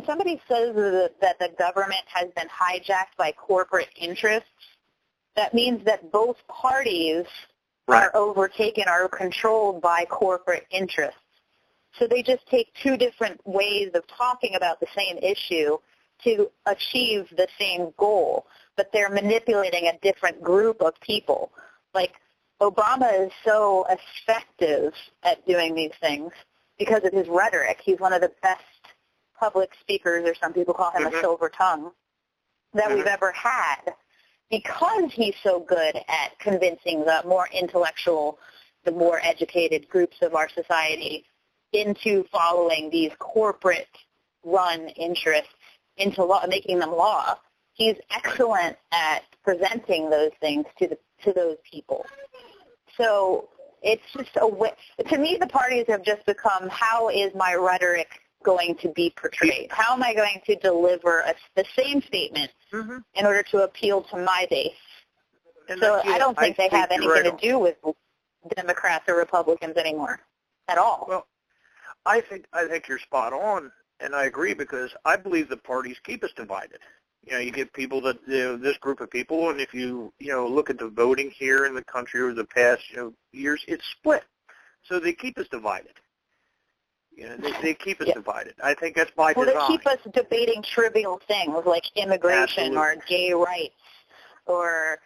somebody says that the government has been hijacked by corporate interests, that means that both parties are overtaken, are controlled by corporate interests. So they just take two different ways of talking about the same issue to achieve the same goal, but they're manipulating a different group of people. Like Obama is so effective at doing these things because of his rhetoric. He's one of the best public speakers, or some people call him a silver tongue, that we've ever had, because he's so good at convincing the more intellectual, the more educated groups of our society into following these corporate-run interests into law, making them law. He's excellent at presenting those things to those people. So it's just a way. To me, the parties have just become, how is my rhetoric going to be portrayed? How am I going to deliver the same statement in order to appeal to my base? And so I don't think they have anything to do with Democrats or Republicans anymore at all. Well, I think you're spot on, and I agree, because I believe the parties keep us divided. You know, you get people that, this group of people, and if you look at the voting here in the country over the past years, it's split. So they keep us divided. They keep us divided. I think that's by design. Well, they keep us debating trivial things like immigration or gay rights or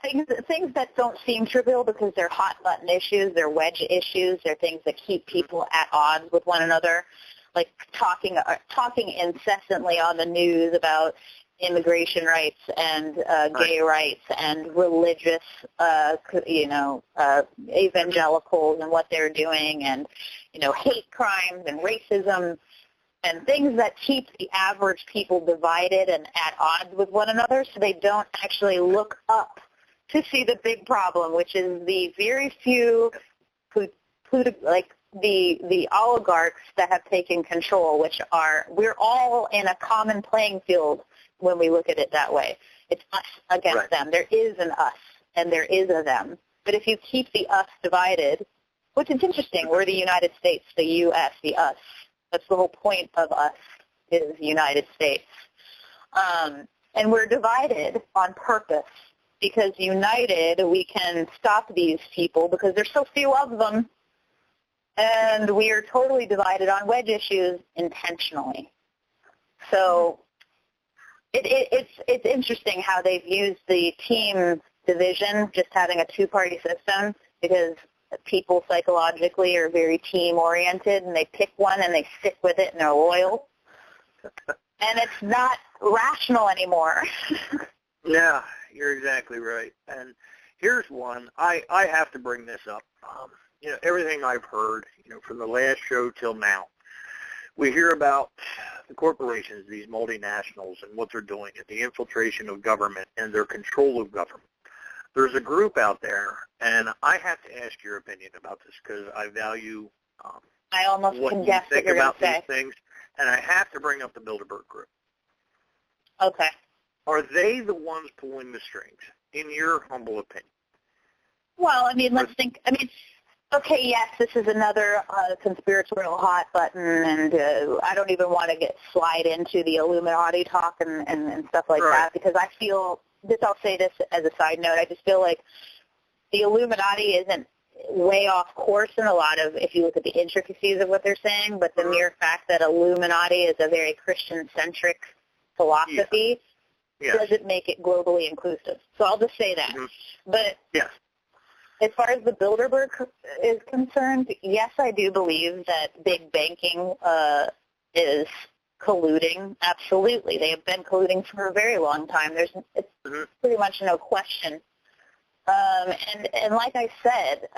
things that don't seem trivial because they're hot-button issues, they're wedge issues, they're things that keep people at odds with one another, like talking incessantly on the news about immigration rights and gay rights and religious, evangelicals and what they're doing, and hate crimes and racism and things that keep the average people divided and at odds with one another, so they don't actually look up to see the big problem, which is the very few the oligarchs that have taken control, we're all in a common playing field when we look at it that way. It's us against them. There is an us, and there is a them. But if you keep the us divided, which is interesting, we're the United States, the U.S., the us. That's the whole point of us, is United States. And we're divided on purpose, because united we can stop these people because there's so few of them. And we are totally divided on wedge issues intentionally. So it's interesting how they've used the team division, just having a two-party system, because people psychologically are very team-oriented, and they pick one and they stick with it and they're loyal. And it's not rational anymore. Yeah, you're exactly right. And here's one. I have to bring this up. Everything I've heard, from the last show till now, we hear about the corporations, these multinationals, and what they're doing, and the infiltration of government and their control of government. There's a group out there, and I have to ask your opinion about this because I value I almost what can you guess think what you're about gonna these say. things, and I have to bring up the Bilderberg Group. Okay. Are they the ones pulling the strings, in your humble opinion? Well, let's think. Okay, yes, this is another conspiratorial hot button, and I don't even want to slide into the Illuminati talk and stuff like that, because I feel, I'll say this as a side note, I just feel like the Illuminati isn't way off course in a lot of, if you look at the intricacies of what they're saying, but the mere fact that Illuminati is a very Christian-centric philosophy doesn't make it globally inclusive. So I'll just say that. But as far as the Bilderberg is concerned, yes, I do believe that big banking is colluding. Absolutely. They have been colluding for a very long time. It's pretty much no question. And like I said,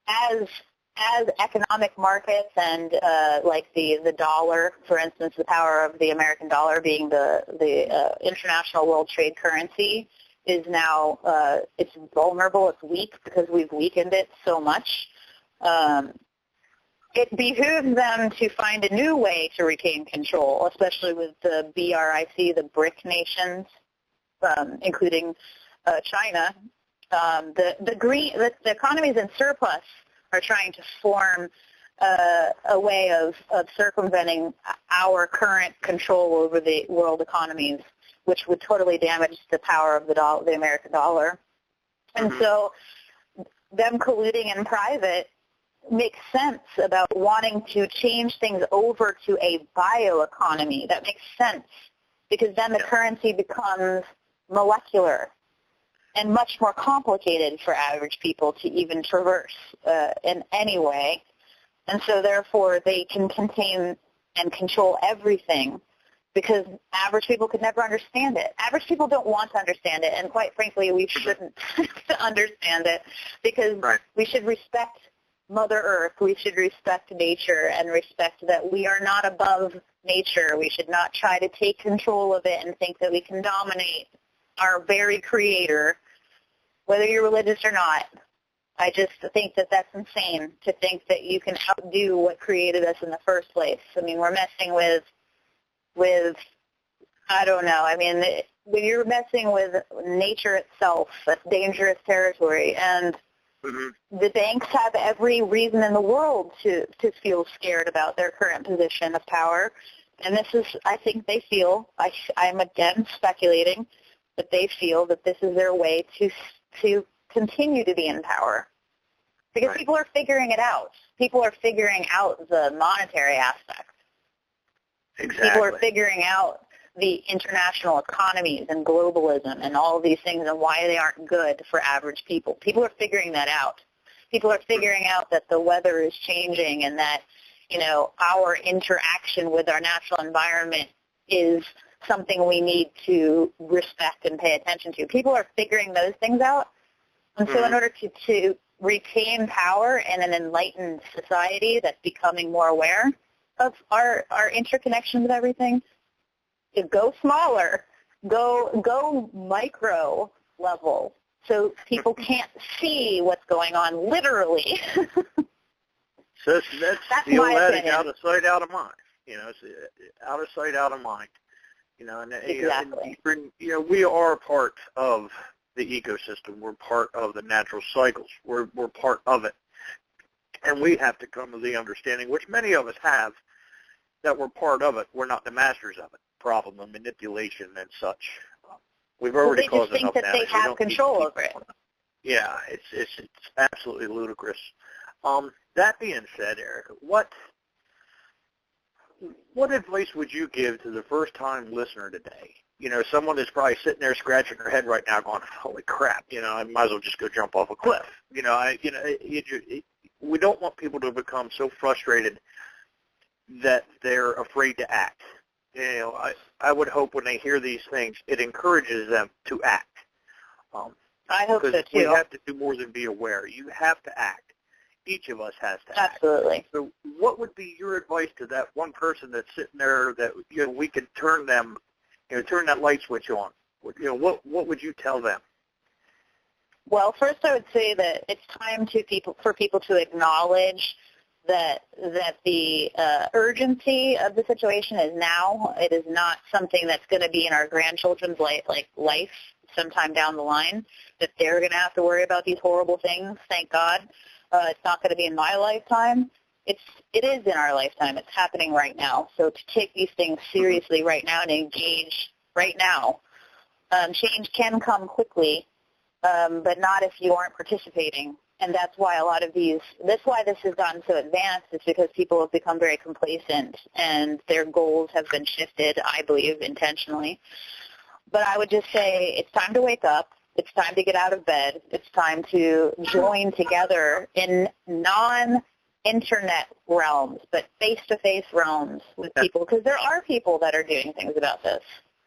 as economic markets and like the dollar, for instance, the power of the American dollar being the international world trade currency, is now it's vulnerable, it's weak because we've weakened it so much. It behooves them to find a new way to retain control, especially with the BRIC, the BRIC nations, including China. The economies in surplus are trying to form a way of circumventing our current control over the world economies, which would totally damage the power of the American dollar. And so them colluding in private makes sense about wanting to change things over to a bioeconomy. That makes sense because then the currency becomes molecular. and much more complicated for average people to even traverse in any way. And so therefore they can contain and control everything because average people could never understand it. Average people don't want to understand it, and quite frankly, we shouldn't understand it because we should respect Mother Earth. We should respect nature and respect that we are not above nature. We should not try to take control of it and think that we can dominate our very creator, whether you're religious or not. I just think that that's insane to think that you can outdo what created us in the first place. I mean, we're messing with I don't know. I mean, when you're messing with nature itself, that's dangerous territory. And the banks have every reason in the world to feel scared about their current position of power. And this is, I think they feel, I'm again speculating, but they feel that this is their way to continue to be in power. Because people are figuring it out. People are figuring out the monetary aspect. Exactly. People are figuring out the international economies and globalism and all of these things and why they aren't good for average people. People are figuring that out. People are figuring out that the weather is changing and that, you know, our interaction with our natural environment is something we need to respect and pay attention to. People are figuring those things out. And so in order to retain power in an enlightened society that's becoming more aware of our interconnection with everything, to go smaller, go micro level, so people can't see what's going on literally. So that's the old adage, out of sight, out of mind. You know, it's out of sight, out of mind. You know, and exactly. You know, we are part of the ecosystem. We're part of the natural cycles. We're part of it, and we have to come to the understanding, which many of us have, that we're part of it. We're not the masters of it. Problem of manipulation and such. We've already caused enough damage. They just think that they have control over it. Yeah, it's absolutely ludicrous. That being said, Airika, what advice would you give to the first-time listener today? You know, someone is probably sitting there scratching their head right now, going, "Holy crap! You know, I might as well just go jump off a cliff." You know, we don't want people to become so frustrated that they're afraid to act. You know, I would hope when they hear these things, it encourages them to act. I hope so, too. We have to do more than be aware. You have to act. Each of us has to act. Absolutely. So what would be your advice to that one person that's sitting there that, you know, we could turn them, you know, turn that light switch on? You know, what would you tell them? Well, first I would say that it's time for people to acknowledge that the urgency of the situation is now. It is not something that's going to be in our grandchildren's life sometime down the line, that they're going to have to worry about these horrible things. Thank God. It's not going to be in my lifetime. It is in our lifetime. It's happening right now. So to take these things seriously right now and engage right now. Change can come quickly, but not if you aren't participating. And that's why that's why this has gotten so advanced, is because people have become very complacent and their goals have been shifted, I believe, intentionally. But I would just say it's time to wake up. It's time to get out of bed. It's time to join together in non-internet realms, but face-to-face realms with people, because there are people that are doing things about this.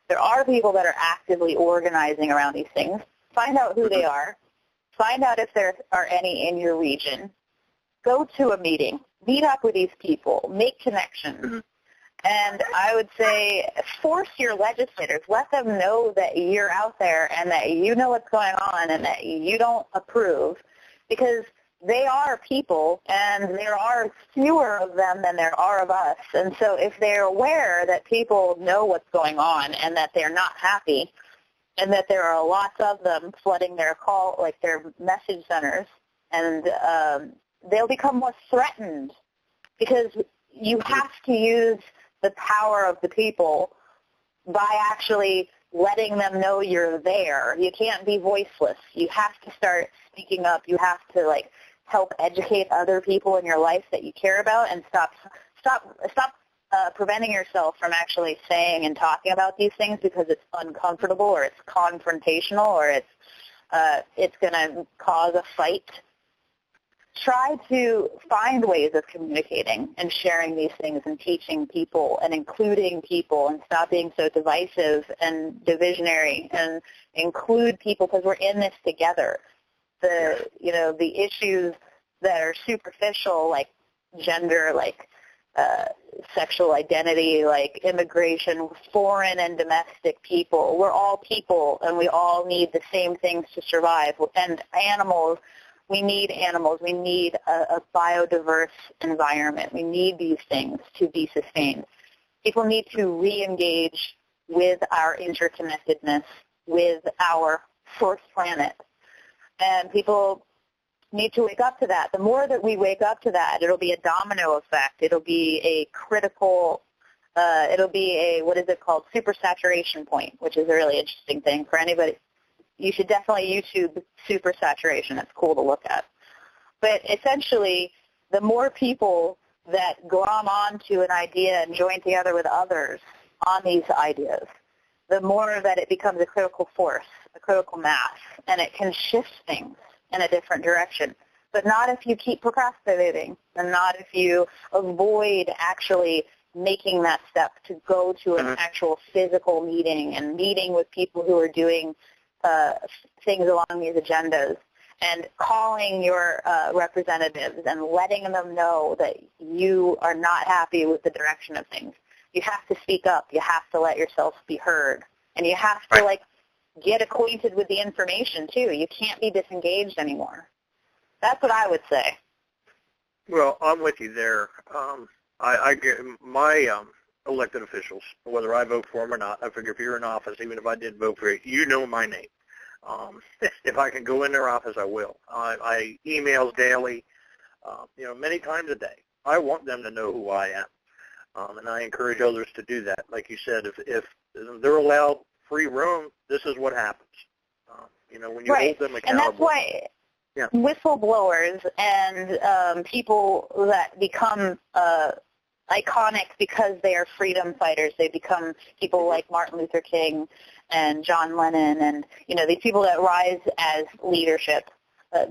There are people that are actively organizing around these things. Find out who they are. Find out if there are any in your region. Go to a meeting. Meet up with these people. Make connections. And I would say force your legislators. Let them know that you're out there and that you know what's going on and that you don't approve, because they are people and there are fewer of them than there are of us. And so if they're aware that people know what's going on and that they're not happy, and that there are lots of them flooding their their message centers, and they'll become more threatened, because you have to use the power of the people by actually letting them know you're there. You can't be voiceless. You have to start speaking up. You have to help educate other people in your life that you care about, and stop preventing yourself from actually saying and talking about these things because it's uncomfortable or it's confrontational or it's it's going to cause a fight. Try to find ways of communicating and sharing these things and teaching people and including people, and stop being so divisive and divisionary, and include people, because we're in this together. The issues that are superficial, like gender, like sexual identity, like immigration, foreign and domestic people. We're all people, and we all need the same things to survive. And animals, we need animals. We need a biodiverse environment. We need these things to be sustained. People need to re-engage with our interconnectedness, with our source planet. And people need to wake up to that. The more that we wake up to that, it'll be a domino effect. It'll be a critical, it'll be a, what is it called, supersaturation point, which is a really interesting thing for anybody. You should definitely YouTube supersaturation. It's cool to look at. But essentially, the more people that glom onto an idea and join together with others on these ideas, the more that it becomes a critical force, a critical mass, and it can shift things in a different direction. But not if you keep procrastinating, and not if you avoid actually making that step to go to an actual physical meeting and meeting with people who are doing things along these agendas, and calling your representatives and letting them know that you are not happy with the direction of things. You have to speak up. You have to let yourself be heard. And you have to, get acquainted with the information, too. You can't be disengaged anymore. That's what I would say. Well, I'm with you there. I get my elected officials, whether I vote for them or not. I figure if you're in office, even if I did vote for you, you know my name. If I can go in their office, I will. I emails daily, many times a day. I want them to know who I am, and I encourage others to do that. Like you said, if they're allowed free room, this is what happens. When you hold them accountable. And that's why whistleblowers and people that become iconic because they are freedom fighters, they become people like Martin Luther King and John Lennon, and these people that rise as leadership,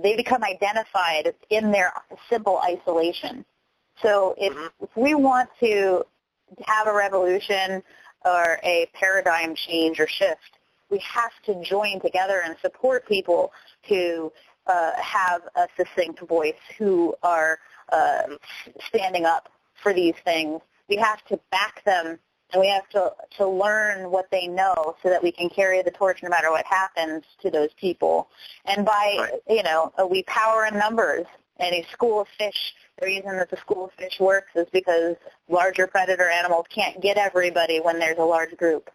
they become identified in their simple isolation. So if we want to have a revolution or a paradigm change or shift, we have to join together and support people who have a succinct voice, who are standing up for these things. We have to back them, and we have to learn what they know so that we can carry the torch no matter what happens to those people. And by, we power in numbers. And a school of fish, the reason that the school of fish works is because larger predator animals can't get everybody when there's a large group.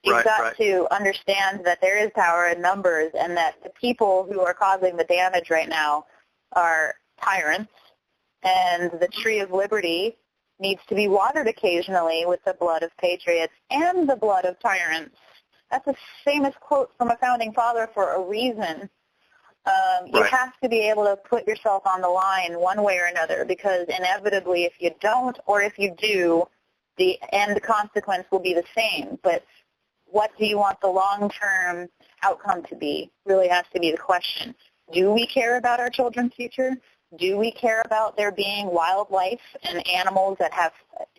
You've got to understand that there is power in numbers, and that the people who are causing the damage right now are tyrants, and the tree of liberty needs to be watered occasionally with the blood of patriots and the blood of tyrants. That's a famous quote from a founding father for a reason. You have to be able to put yourself on the line one way or another, because inevitably if you don't, or if you do, the end consequence will be the same. But what do you want the long-term outcome to be really has to be the question. Do we care about our children's future? Do we care about there being wildlife and animals that have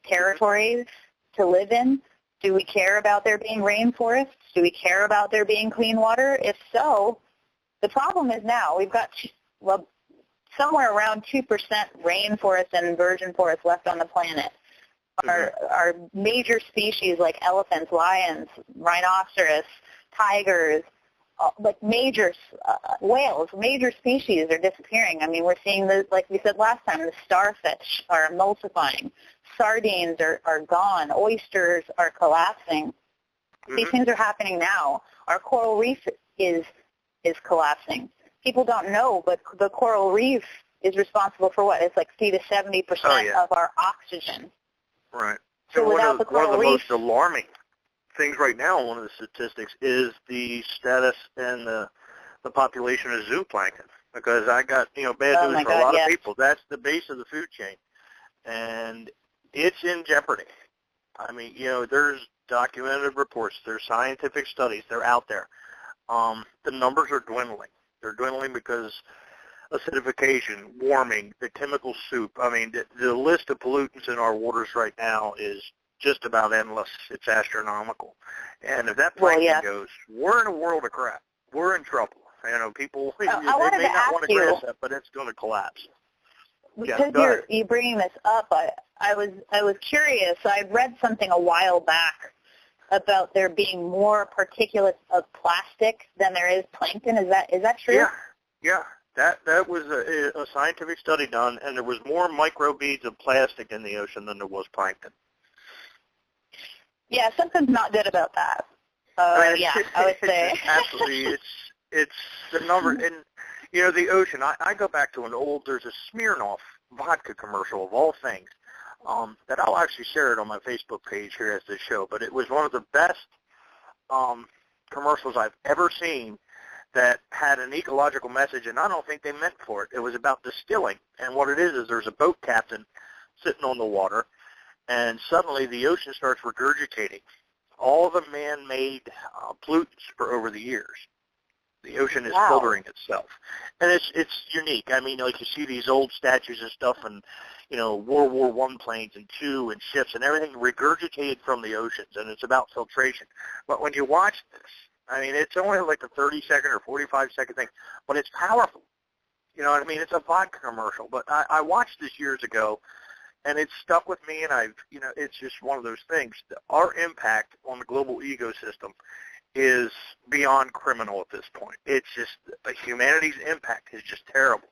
territories to live in? Do we care about there being rainforests? Do we care about there being clean water? If so, the problem is now we've got, somewhere around 2% rainforest and virgin forest left on the planet. Our major species like elephants, lions, rhinoceros, tigers, major whales, major species are disappearing. I mean, we're seeing this, like we said last time, the starfish are emulsifying. Sardines are gone. Oysters are collapsing. These things are happening now. Our coral reef is collapsing. People don't know, but the coral reef is responsible for what? It's like 60 to 70% of our oxygen. Right. So one without of the coral the reef, most alarming things right now, one of the statistics, is the status and the population of zooplankton. Because I got, bad news for a lot of people. That's the base of the food chain. And it's in jeopardy. I mean, there's documented reports, there's scientific studies, they're out there. the numbers are dwindling. They're dwindling because acidification, warming, the chemical soup. I mean, the list of pollutants in our waters right now is just about endless. It's astronomical. And if that plankton goes, we're in a world of crap. We're in trouble. You know, people, they may not want to grasp that, but it's going to collapse. Because you're bringing this up, I was curious. I read something a while back about there being more particulates of plastic than there is plankton. Is that true? Yeah. That was a scientific study done, and there was more microbeads of plastic in the ocean than there was plankton. Yeah, something's not good about that. I would say. Absolutely. It's the number, and, you know, the ocean, I go back to there's a Smirnoff vodka commercial of all things that I'll actually share it on my Facebook page here as this show, but it was one of the best commercials I've ever seen that had an ecological message, and I don't think they meant for it. It was about distilling, and what it is there's a boat captain sitting on the water, and suddenly the ocean starts regurgitating all the man-made pollutants for over the years. The ocean is filtering itself, and it's unique. I mean, like you see these old statues and stuff, and you know, World War I planes and II and ships and everything regurgitated from the oceans, and it's about filtration. But when you watch this, I mean, it's only like a 30-second or 45-second thing, but it's powerful. You know what I mean? It's a vodka commercial, but I watched this years ago, and it's stuck with me, and it's just one of those things. Our impact on the global ecosystem is beyond criminal at this point. It's just humanity's impact is just terrible.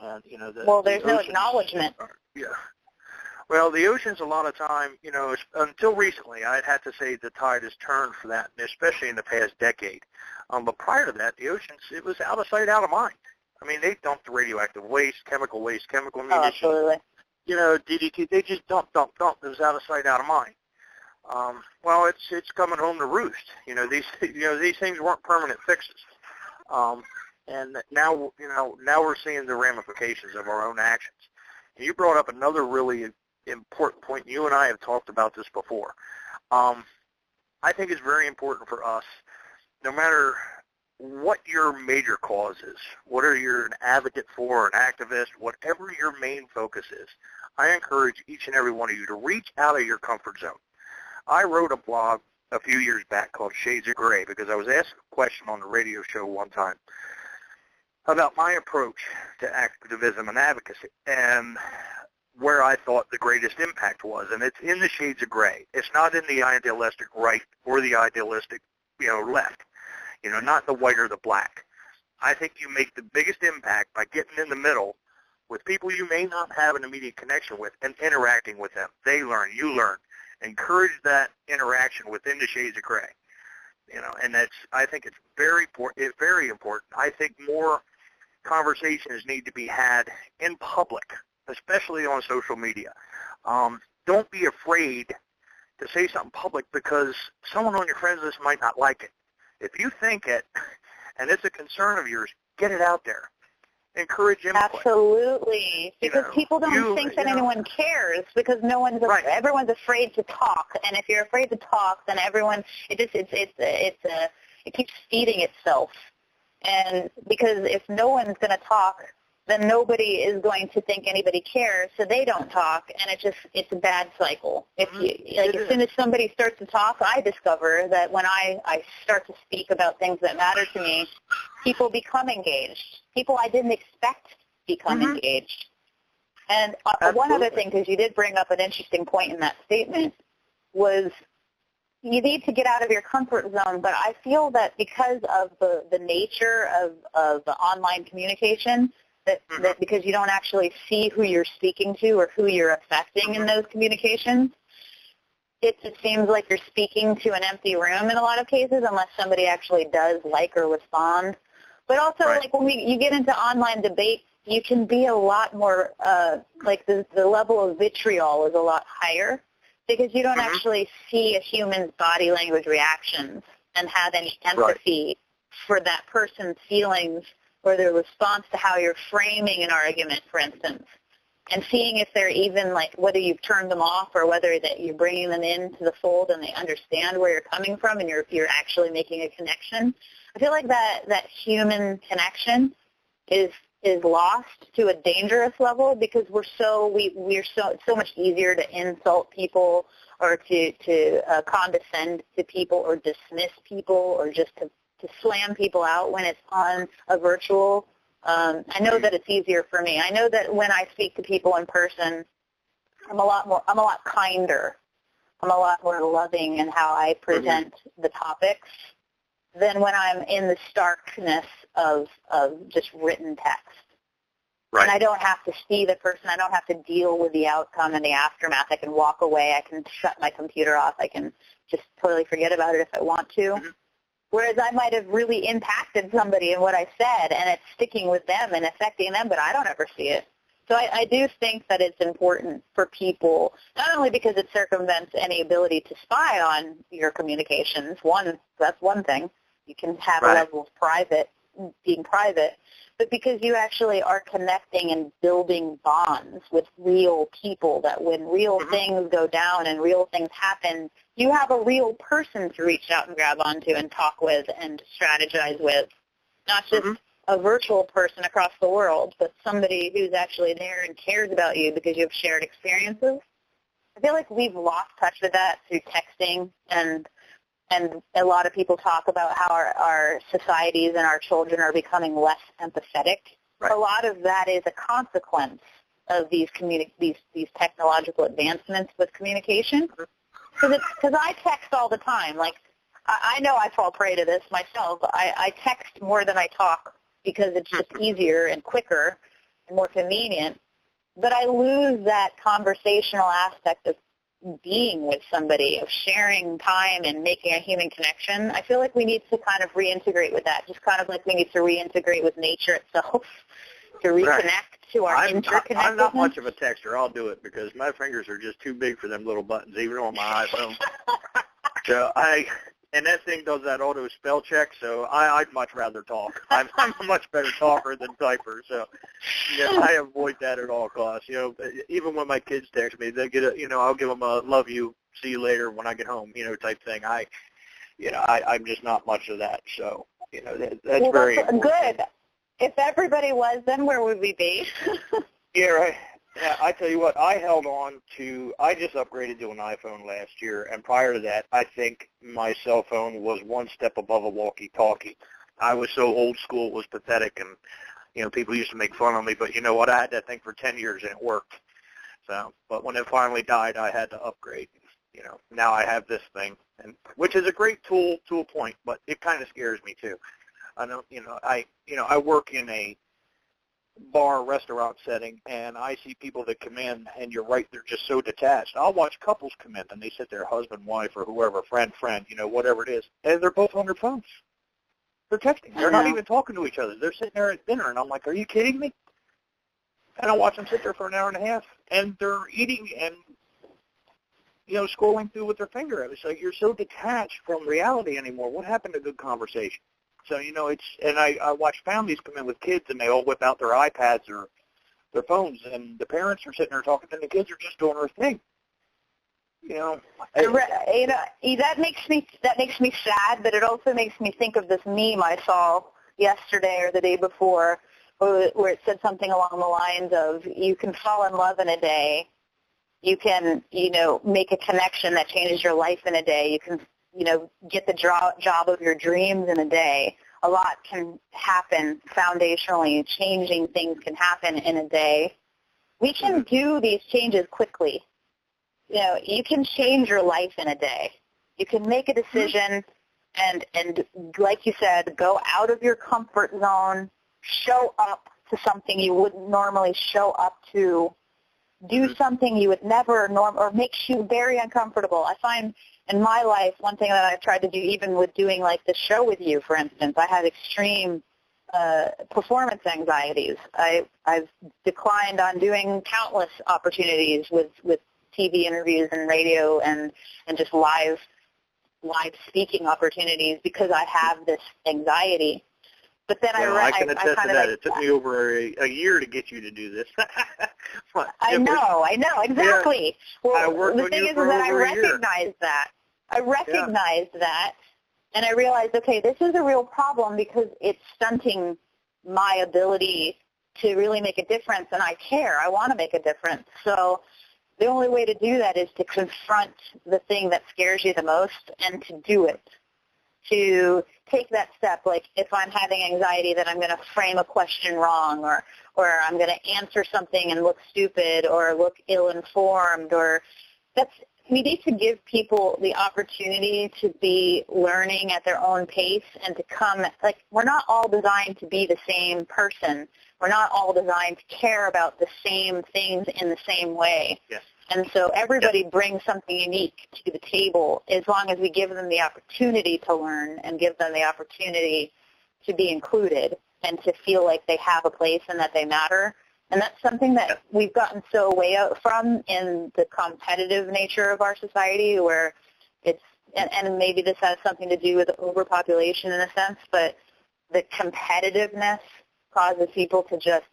And you know, there's no acknowledgement. Yeah. Well, the oceans a lot of time, you know, until recently, I'd have to say the tide has turned for that, especially in the past decade. But prior to that, the oceans, it was out of sight, out of mind. I mean, they dumped radioactive waste, chemical munitions. Absolutely. You know, DDT, they just dump. It was out of sight, out of mind. Well, it's coming home to roost. You know, these things weren't permanent fixes. And now we're seeing the ramifications of our own actions. And you brought up another really important point. You and I have talked about this before. I think it's very important for us, no matter what your major cause is, whether you're an advocate for, an activist, whatever your main focus is, I encourage each and every one of you to reach out of your comfort zone. I wrote a blog a few years back called Shades of Gray because I was asked a question on the radio show one time about my approach to activism and advocacy and where I thought the greatest impact was. And it's in the shades of gray. It's not in the idealistic right or the idealistic, left. Not the white or the black. I think you make the biggest impact by getting in the middle with people you may not have an immediate connection with and interacting with them. They learn, you learn. Encourage that interaction within the shades of gray. And I think it's very important. I think more conversations need to be had in public, especially on social media. Don't be afraid to say something public because someone on your friends list might not like it. If you think it and it's a concern of yours, get it out there. Encourage input. Absolutely, because people don't think that anyone cares because everyone's afraid to talk, and if you're afraid to talk, then everyone it keeps feeding itself, and because if no one's going to talk, then nobody is going to think anybody cares, so they don't talk, and it's a bad cycle. As soon as somebody starts to talk, I discover that when I start to speak about things that matter to me, people become engaged. People I didn't expect become engaged. And one other thing, because you did bring up an interesting point in that statement, was you need to get out of your comfort zone, but I feel that because of the nature of the online communication, that because you don't actually see who you're speaking to or who you're affecting in those communications, it seems like you're speaking to an empty room in a lot of cases unless somebody actually does like or respond. But also, like when you get into online debates, you can be a lot more, the level of vitriol is a lot higher because you don't actually see a human's body language reactions and have any empathy for that person's feelings or their response to how you're framing an argument, for instance, and seeing if they're even whether you've turned them off or whether that you're bringing them into the fold and they understand where you're coming from and you're actually making a connection. I feel like that human connection is lost to a dangerous level because we're so it's so much easier to insult people or to condescend to people or dismiss people or just to slam people out when it's on a virtual. I know that it's easier for me. I know that when I speak to people in person, I'm a lot kinder. I'm a lot more loving in how I present the topics than when I'm in the starkness of just written text. Right. And I don't have to see the person. I don't have to deal with the outcome and the aftermath. I can walk away. I can shut my computer off. I can just totally forget about it if I want to. Mm-hmm. Whereas I might have really impacted somebody in what I said, and it's sticking with them and affecting them, but I don't ever see it. So I do think that it's important for people, not only because it circumvents any ability to spy on your communications. That's one thing. You can have a level of being private, but because you actually are connecting and building bonds with real people, that when real things go down and real things happen, you have a real person to reach out and grab onto and talk with and strategize with, not just a virtual person across the world, but somebody who's actually there and cares about you because you have shared experiences. I feel like we've lost touch with that through texting, and a lot of people talk about how our societies and our children are becoming less empathetic. Right. A lot of that is a consequence of these technological advancements with communication. Because I text all the time. Like, I know I fall prey to this myself. I text more than I talk because it's just easier and quicker and more convenient. But I lose that conversational aspect of being with somebody, of sharing time and making a human connection. I feel like we need to kind of reintegrate with that, just kind of like we need to reintegrate with nature itself to reconnect to our interconnectedness. I'm not much of a texter. I'll do it because my fingers are just too big for them little buttons, even on my iPhone. So and that thing does that auto spell check, so I'd much rather talk. I'm a much better talker than typer, so I avoid that at all costs. Even when my kids text me, they get I'll give them a love you, see you later when I get home, type thing. I'm just not much of that, so that's very important. Good. If everybody was, then where would we be? Yeah, right. Yeah, I tell you what, I just upgraded to an iPhone last year, and prior to that, I think my cell phone was one step above a walkie-talkie. I was so old school, it was pathetic, and, people used to make fun of me, but you know what, I had that thing for 10 years, and it worked. So, but when it finally died, I had to upgrade. Now I have this thing, which is a great tool to a point, but it kind of scares me, too. I don't, I work in a bar restaurant setting, and I see people that come in, and you're right, they're just so detached. I'll watch couples come in, and they sit there, husband, wife, or whoever, friend, whatever it is, and they're both on their phones. They're texting. They're not even talking to each other. They're sitting there at dinner, and I'm like, are you kidding me? And I watch them sit there for an hour and a half, and they're eating and, scrolling through with their finger. It's like you're so detached from reality anymore. What happened to good conversation? So, and I watch families come in with kids, and they all whip out their iPads or their phones, and the parents are sitting there talking, and the kids are just doing their thing. That makes me sad, but it also makes me think of this meme I saw yesterday or the day before, where it said something along the lines of, you can fall in love in a day, you can, make a connection that changes your life in a day, you can, get the job of your dreams in a day. A lot can happen foundationally. Changing things can happen in a day. We can do these changes quickly. You can change your life in a day. You can make a decision and like you said, go out of your comfort zone, show up to something you wouldn't normally show up to, do something you would never or makes you very uncomfortable. I find in my life, one thing that I've tried to do, even with doing like this show with you, for instance, I have extreme performance anxieties. I've declined on doing countless opportunities with TV interviews and radio and just live speaking opportunities because I have this anxiety. But then I can attest to that. It took me over a year to get you to do this. I know, exactly. Yeah. Well, the thing is that I recognized that. I recognized that, And I realized, okay, this is a real problem because it's stunting my ability to really make a difference, and I care. I want to make a difference. So the only way to do that is to confront the thing that scares you the most and to do it, to take that step. Like if I'm having anxiety that I'm going to frame a question wrong, or I'm going to answer something and look stupid or look ill-informed, or we need to give people the opportunity to be learning at their own pace and to come, like, we're not all designed to be the same person. We're not all designed to care about the same things in the same way. Yes. And so everybody brings something unique to the table as long as we give them the opportunity to learn and give them the opportunity to be included and to feel like they have a place and that they matter. And that's something that we've gotten so way out from in the competitive nature of our society, where it's, and maybe this has something to do with overpopulation in a sense, but the competitiveness causes people to just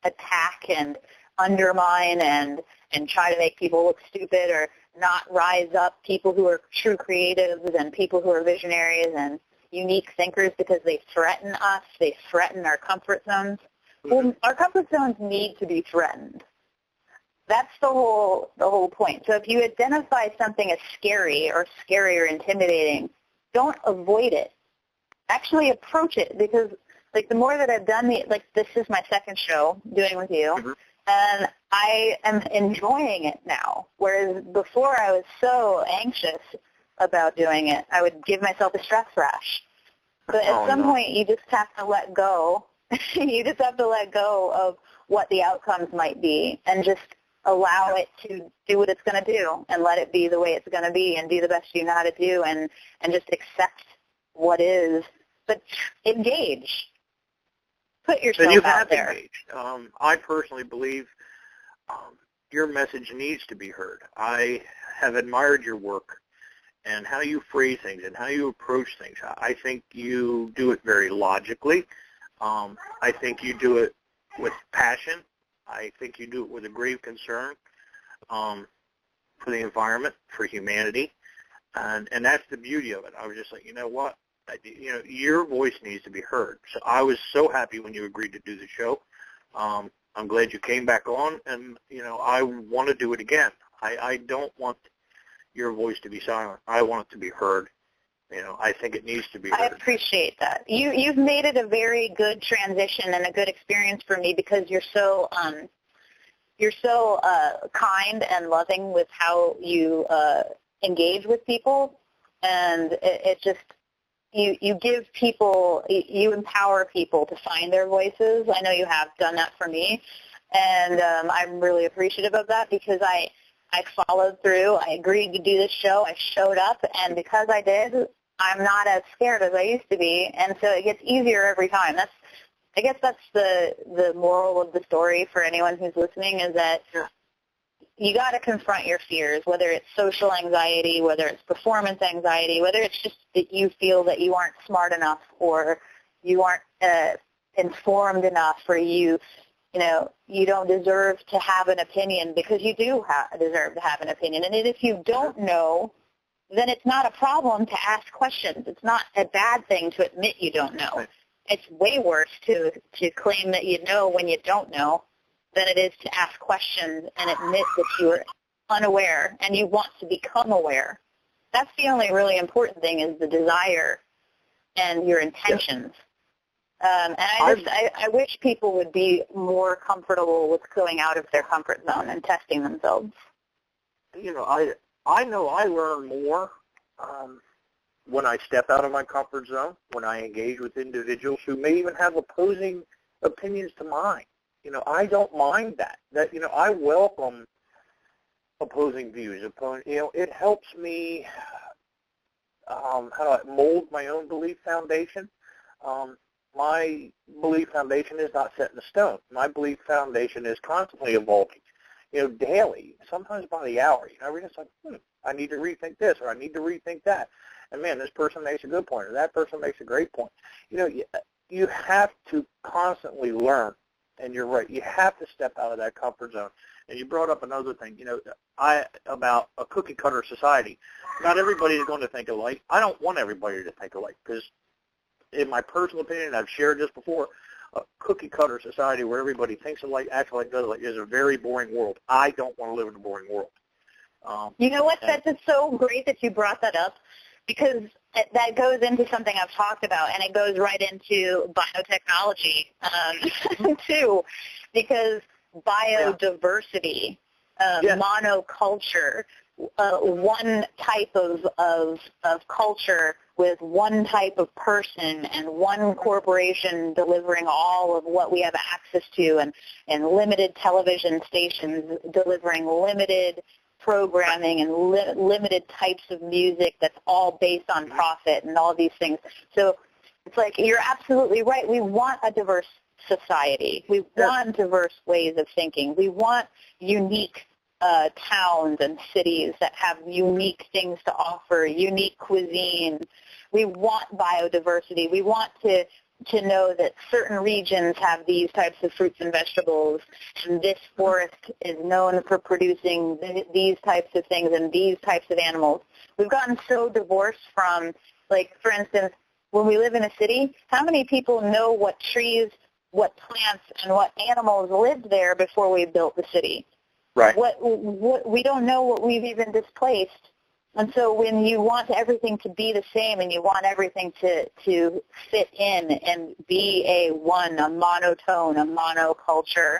attack and undermine and try to make people look stupid or not rise up people who are true creatives and people who are visionaries and unique thinkers because they threaten us, they threaten our comfort zones. Well, our comfort zones need to be threatened. That's the whole point. So if you identify something as scary or intimidating, don't avoid it. Actually approach it, because like the more that I've done, this is my second show doing with you, and I am enjoying it now. Whereas before I was so anxious about doing it, I would give myself a stress rash. But at some point, you just have to let go. You just have to let go of what the outcomes might be and just allow it to do what it's going to do and let it be the way it's going to be and do the best you know how to do and just accept what is. But engage. Put yourself out there. Engaged. I personally believe your message needs to be heard. I have admired your work and how you phrase things and how you approach things. I think you do it very logically. I think you do it with passion. I think you do it with a grave concern for the environment, for humanity, and that's the beauty of it. I was just like, you know what? Your voice needs to be heard. So I was so happy when you agreed to do the show. I'm glad you came back on, and I want to do it again. I don't want your voice to be silent. I want it to be heard. I think it needs to be heard. I appreciate that. You've made it a very good transition and a good experience for me because you're so kind and loving with how you engage with people, and it just you give people, you empower people to find their voices. I know you have done that for me, and I'm really appreciative of that because I followed through. I agreed to do this show. I showed up, and because I did, I'm not as scared as I used to be, and so it gets easier every time. I guess that's the moral of the story for anyone who's listening, is that you got to confront your fears, whether it's social anxiety, whether it's performance anxiety, whether it's just that you feel that you aren't smart enough or you aren't informed enough, or you don't deserve to have an opinion, because you do deserve to have an opinion. And if you don't know, then it's not a problem to ask questions. It's not a bad thing to admit you don't know. It's way worse to claim that you know when you don't know than it is to ask questions and admit that you're unaware and you want to become aware. That's the only really important thing, is the desire and your intentions. And I wish people would be more comfortable with going out of their comfort zone and testing themselves. I know I learn more when I step out of my comfort zone, when I engage with individuals who may even have opposing opinions to mine. I don't mind that. I welcome opposing views. It helps me mold my own belief foundation. My belief foundation is not set in stone. My belief foundation is constantly evolving. Daily, sometimes by the hour. We're just like, I need to rethink this, or I need to rethink that. And man, this person makes a good point, or that person makes a great point. You have to constantly learn And you're right. You have to step out of that comfort zone. And you brought up another thing, about a cookie-cutter society. Not everybody is going to think alike. I don't want everybody to think alike because, in my personal opinion, I've shared this before, a cookie-cutter society where everybody thinks alike, acts alike, does alike is a very boring world. I don't want to live in a boring world. You know what? That's just so great that you brought that up because that goes into something I've talked about, and it goes right into biotechnology too, because biodiversity, monoculture, one type of culture with one type of person and one corporation delivering all of what we have access to, and limited television stations delivering limited programming and limited types of music that's all based on profit and all these things. So it's like you're absolutely right. We want a diverse society. We want diverse ways of thinking. We want unique towns and cities that have unique things to offer, unique cuisine. We want biodiversity. We want to know that certain regions have these types of fruits and vegetables, and this forest is known for producing these types of things and these types of animals. We've gotten so divorced from, like, for instance, when we live in a city, how many people know what trees, what plants, and what animals lived there before we built the city? Right. What we don't know what we've even displaced. And so when you want everything to be the same and you want everything to fit in and be a monotone, a monoculture,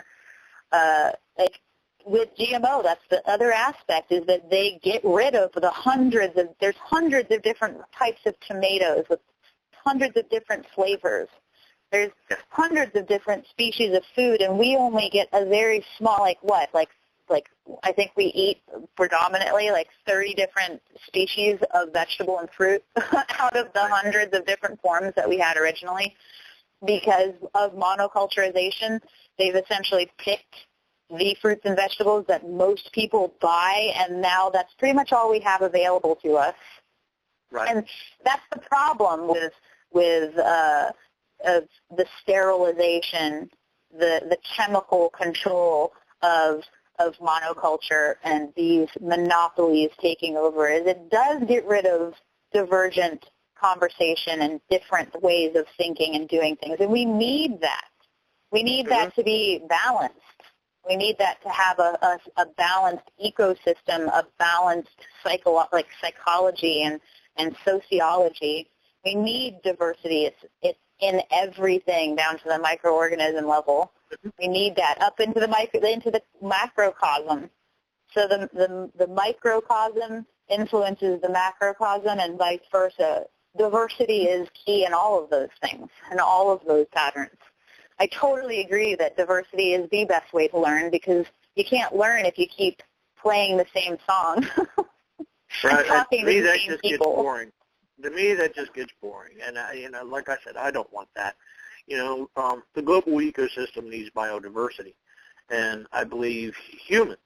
like with GMO, that's the other aspect, is that they get rid of there's hundreds of different types of tomatoes with hundreds of different flavors. There's hundreds of different species of food, and we only get a very small, like I think we eat predominantly like 30 different species of vegetable and fruit out of the hundreds of different forms that we had originally. Because of monoculturization, they've essentially picked the fruits and vegetables that most people buy, and now that's pretty much all we have available to us. Right. And that's the problem with the sterilization, the chemical control of monoculture and these monopolies taking over, is it does get rid of divergent conversation and different ways of thinking and doing things. And we need that. We need that to be balanced. We need that to have a balanced ecosystem, a balanced psychology and sociology. We need diversity. It's in everything down to the microorganism level. We need that up into the macrocosm. So the microcosm influences the macrocosm and vice versa. Diversity is key in all of those things and all of those patterns. I totally agree that diversity is the best way to learn, because you can't learn if you keep playing the same song. Right. Talking to me, to the that same just people. gets boring. To me, that just gets boring. And, like I said, I don't want that. The global ecosystem needs biodiversity. And I believe humans,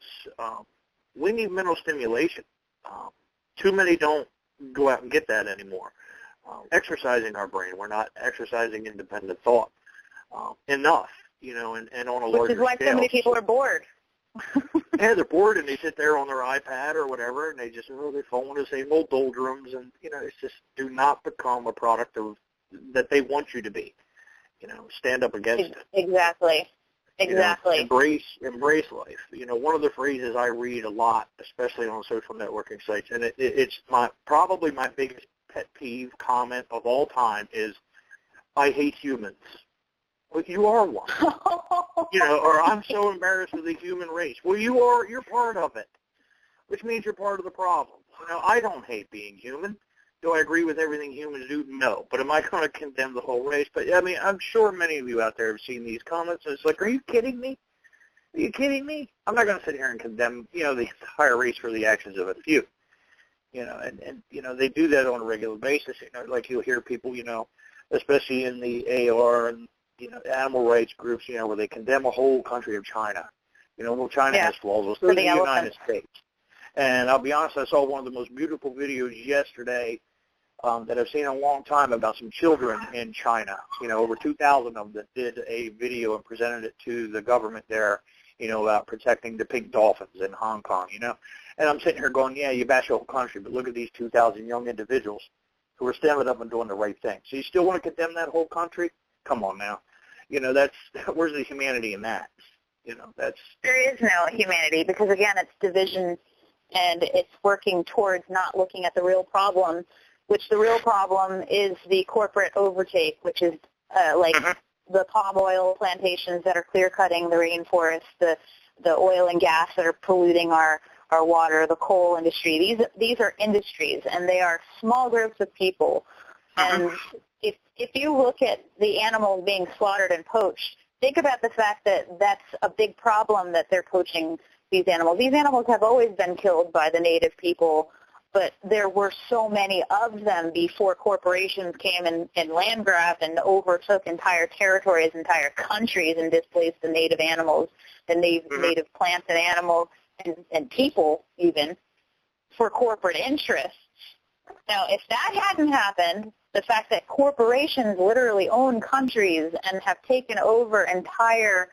we need mental stimulation. Too many don't go out and get that anymore. Exercising our brain. We're not exercising independent thought enough, and on a larger scale. Which is why so many people are bored. Yeah, they're bored and they sit there on their iPad or whatever, and they just they fall into the same old doldrums, and it's just do not become a product of that they want you to be. Stand up against it. Exactly. Embrace life. One of the phrases I read a lot, especially on social networking sites, and it's probably my biggest pet peeve comment of all time is, "I hate humans." Well, you are one. Or "I'm so embarrassed of the human race." Well, you're part of it, which means you're part of the problem. I don't hate being human. Do I agree with everything humans do? No. But am I going to condemn the whole race? But, I'm sure many of you out there have seen these comments, and it's like, are you kidding me? Are you kidding me? I'm not going to sit here and condemn, the entire race for the actions of a few. And they do that on a regular basis. Like you'll hear people, especially in the AR and, animal rights groups, where they condemn a whole country of China. Well, China has flaws. Well, so does the United States. And I'll be honest, I saw one of the most beautiful videos yesterday that I've seen in a long time about some children in China, over 2,000 of them that did a video and presented it to the government there, about protecting the pink dolphins in Hong Kong, And I'm sitting here going, yeah, you bash the whole country, but look at these 2,000 young individuals who are standing up and doing the right thing. So you still want to condemn that whole country? Come on now. Where's the humanity in that? There is no humanity because, again, it's division and it's working towards not looking at the real problem, which the real problem is the corporate overtake, which is the palm oil plantations that are clear-cutting the rainforest, the oil and gas that are polluting our water, the coal industry. These are industries, and they are small groups of people. And if you look at the animals being slaughtered and poached, think about the fact that that's a big problem that they're poaching these animals. These animals have always been killed by the native people, but there were so many of them before corporations came and land grabbed and overtook entire territories, entire countries, and displaced the native animals, the native plants and animals, and people even, for corporate interests. Now, if that hadn't happened, the fact that corporations literally own countries and have taken over entire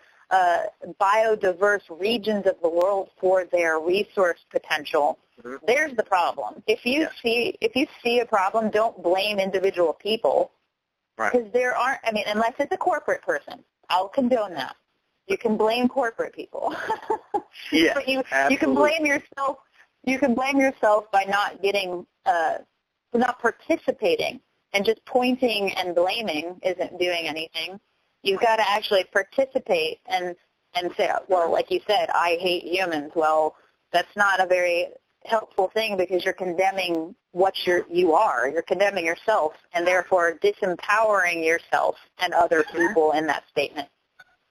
biodiverse regions of the world for their resource potential, there's the problem. If you see a problem, don't blame individual people, because there aren't. I mean, unless it's a corporate person, I'll condone that. You can blame corporate people. Yeah, but you can blame yourself. You can blame yourself by not getting, not participating, and just pointing and blaming isn't doing anything. You've got to actually participate and say, well, like you said, I hate humans. Well, that's not a very helpful thing because you're condemning what you are. You're condemning yourself and therefore disempowering yourself and other people in that statement.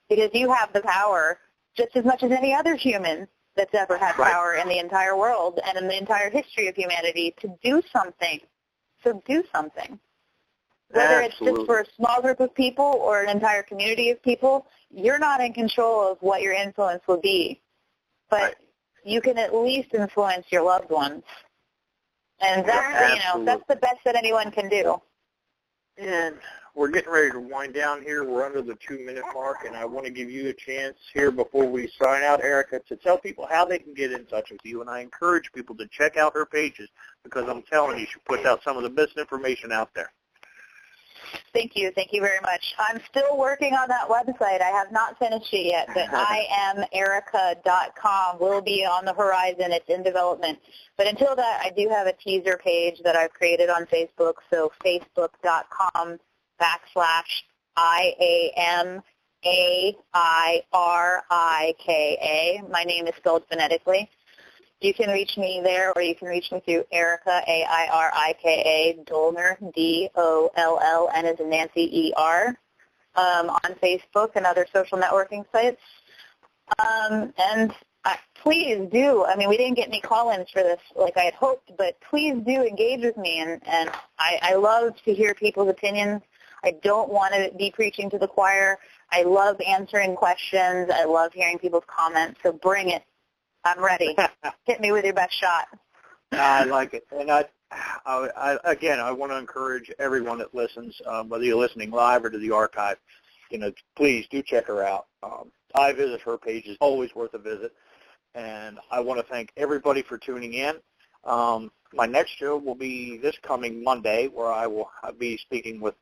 Because you have the power just as much as any other human that's ever had power in the entire world and in the entire history of humanity to do something. So do something. Whether it's just for a small group of people or an entire community of people, you're not in control of what your influence will be. But you can at least influence your loved ones. And that's, that's the best that anyone can do. And we're getting ready to wind down here. We're under the 2-minute mark, and I want to give you a chance here before we sign out, Airika, to tell people how they can get in touch with you. And I encourage people to check out her pages because I'm telling you, she puts out some of the best information out there. Thank you. Thank you very much. I'm still working on that website. I have not finished it yet, but Airika.com will be on the horizon. It's in development. But until that, I do have a teaser page that I've created on Facebook, so facebook.com/IAMAIRIKA. My name is spelled phonetically. You can reach me there, or you can reach me through Airika, Airika, Dollner, Dolln as in Nancy, ER, on Facebook and other social networking sites. And please do. I mean, we didn't get any call-ins for this like I had hoped, but please do engage with me. And I love to hear people's opinions. I don't want to be preaching to the choir. I love answering questions. I love hearing people's comments, so bring it. I'm ready. Hit me with your best shot. I like it. And I want to encourage everyone that listens, whether you're listening live or to the archive, please do check her out. I visit her page. It's always worth a visit. And I want to thank everybody for tuning in. My next show will be this coming Monday, where I will be speaking with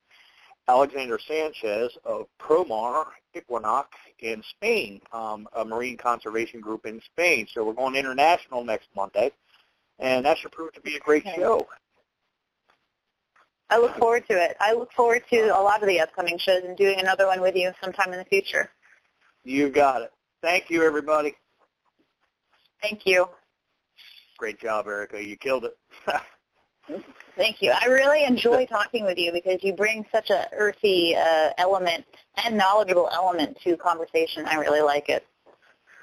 Alexander Sanchez of Promar Equinox in Spain, a marine conservation group in Spain. So we're going international next Monday, and that should prove to be a great show. I look forward to it. I look forward to a lot of the upcoming shows and doing another one with you sometime in the future. You got it. Thank you, everybody. Thank you. Great job, Airika. You killed it. Thank you. I really enjoy talking with you because you bring such a earthy element and knowledgeable element to conversation. I really like it.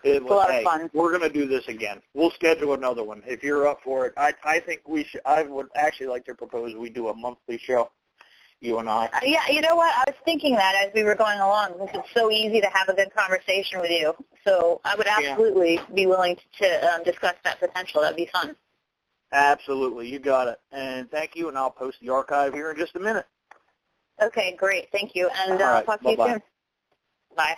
It's a lot of fun. We're going to do this again. We'll schedule another one if you're up for it. I think we should. I would actually like to propose we do a monthly show, you and I. Yeah, you know what? I was thinking that as we were going along because it's so easy to have a good conversation with you. So I would absolutely be willing to discuss that potential. That would be fun. Absolutely. You got it. And thank you, and I'll post the archive here in just a minute. Okay, great. Thank you. And All right. I'll talk to you soon. Bye.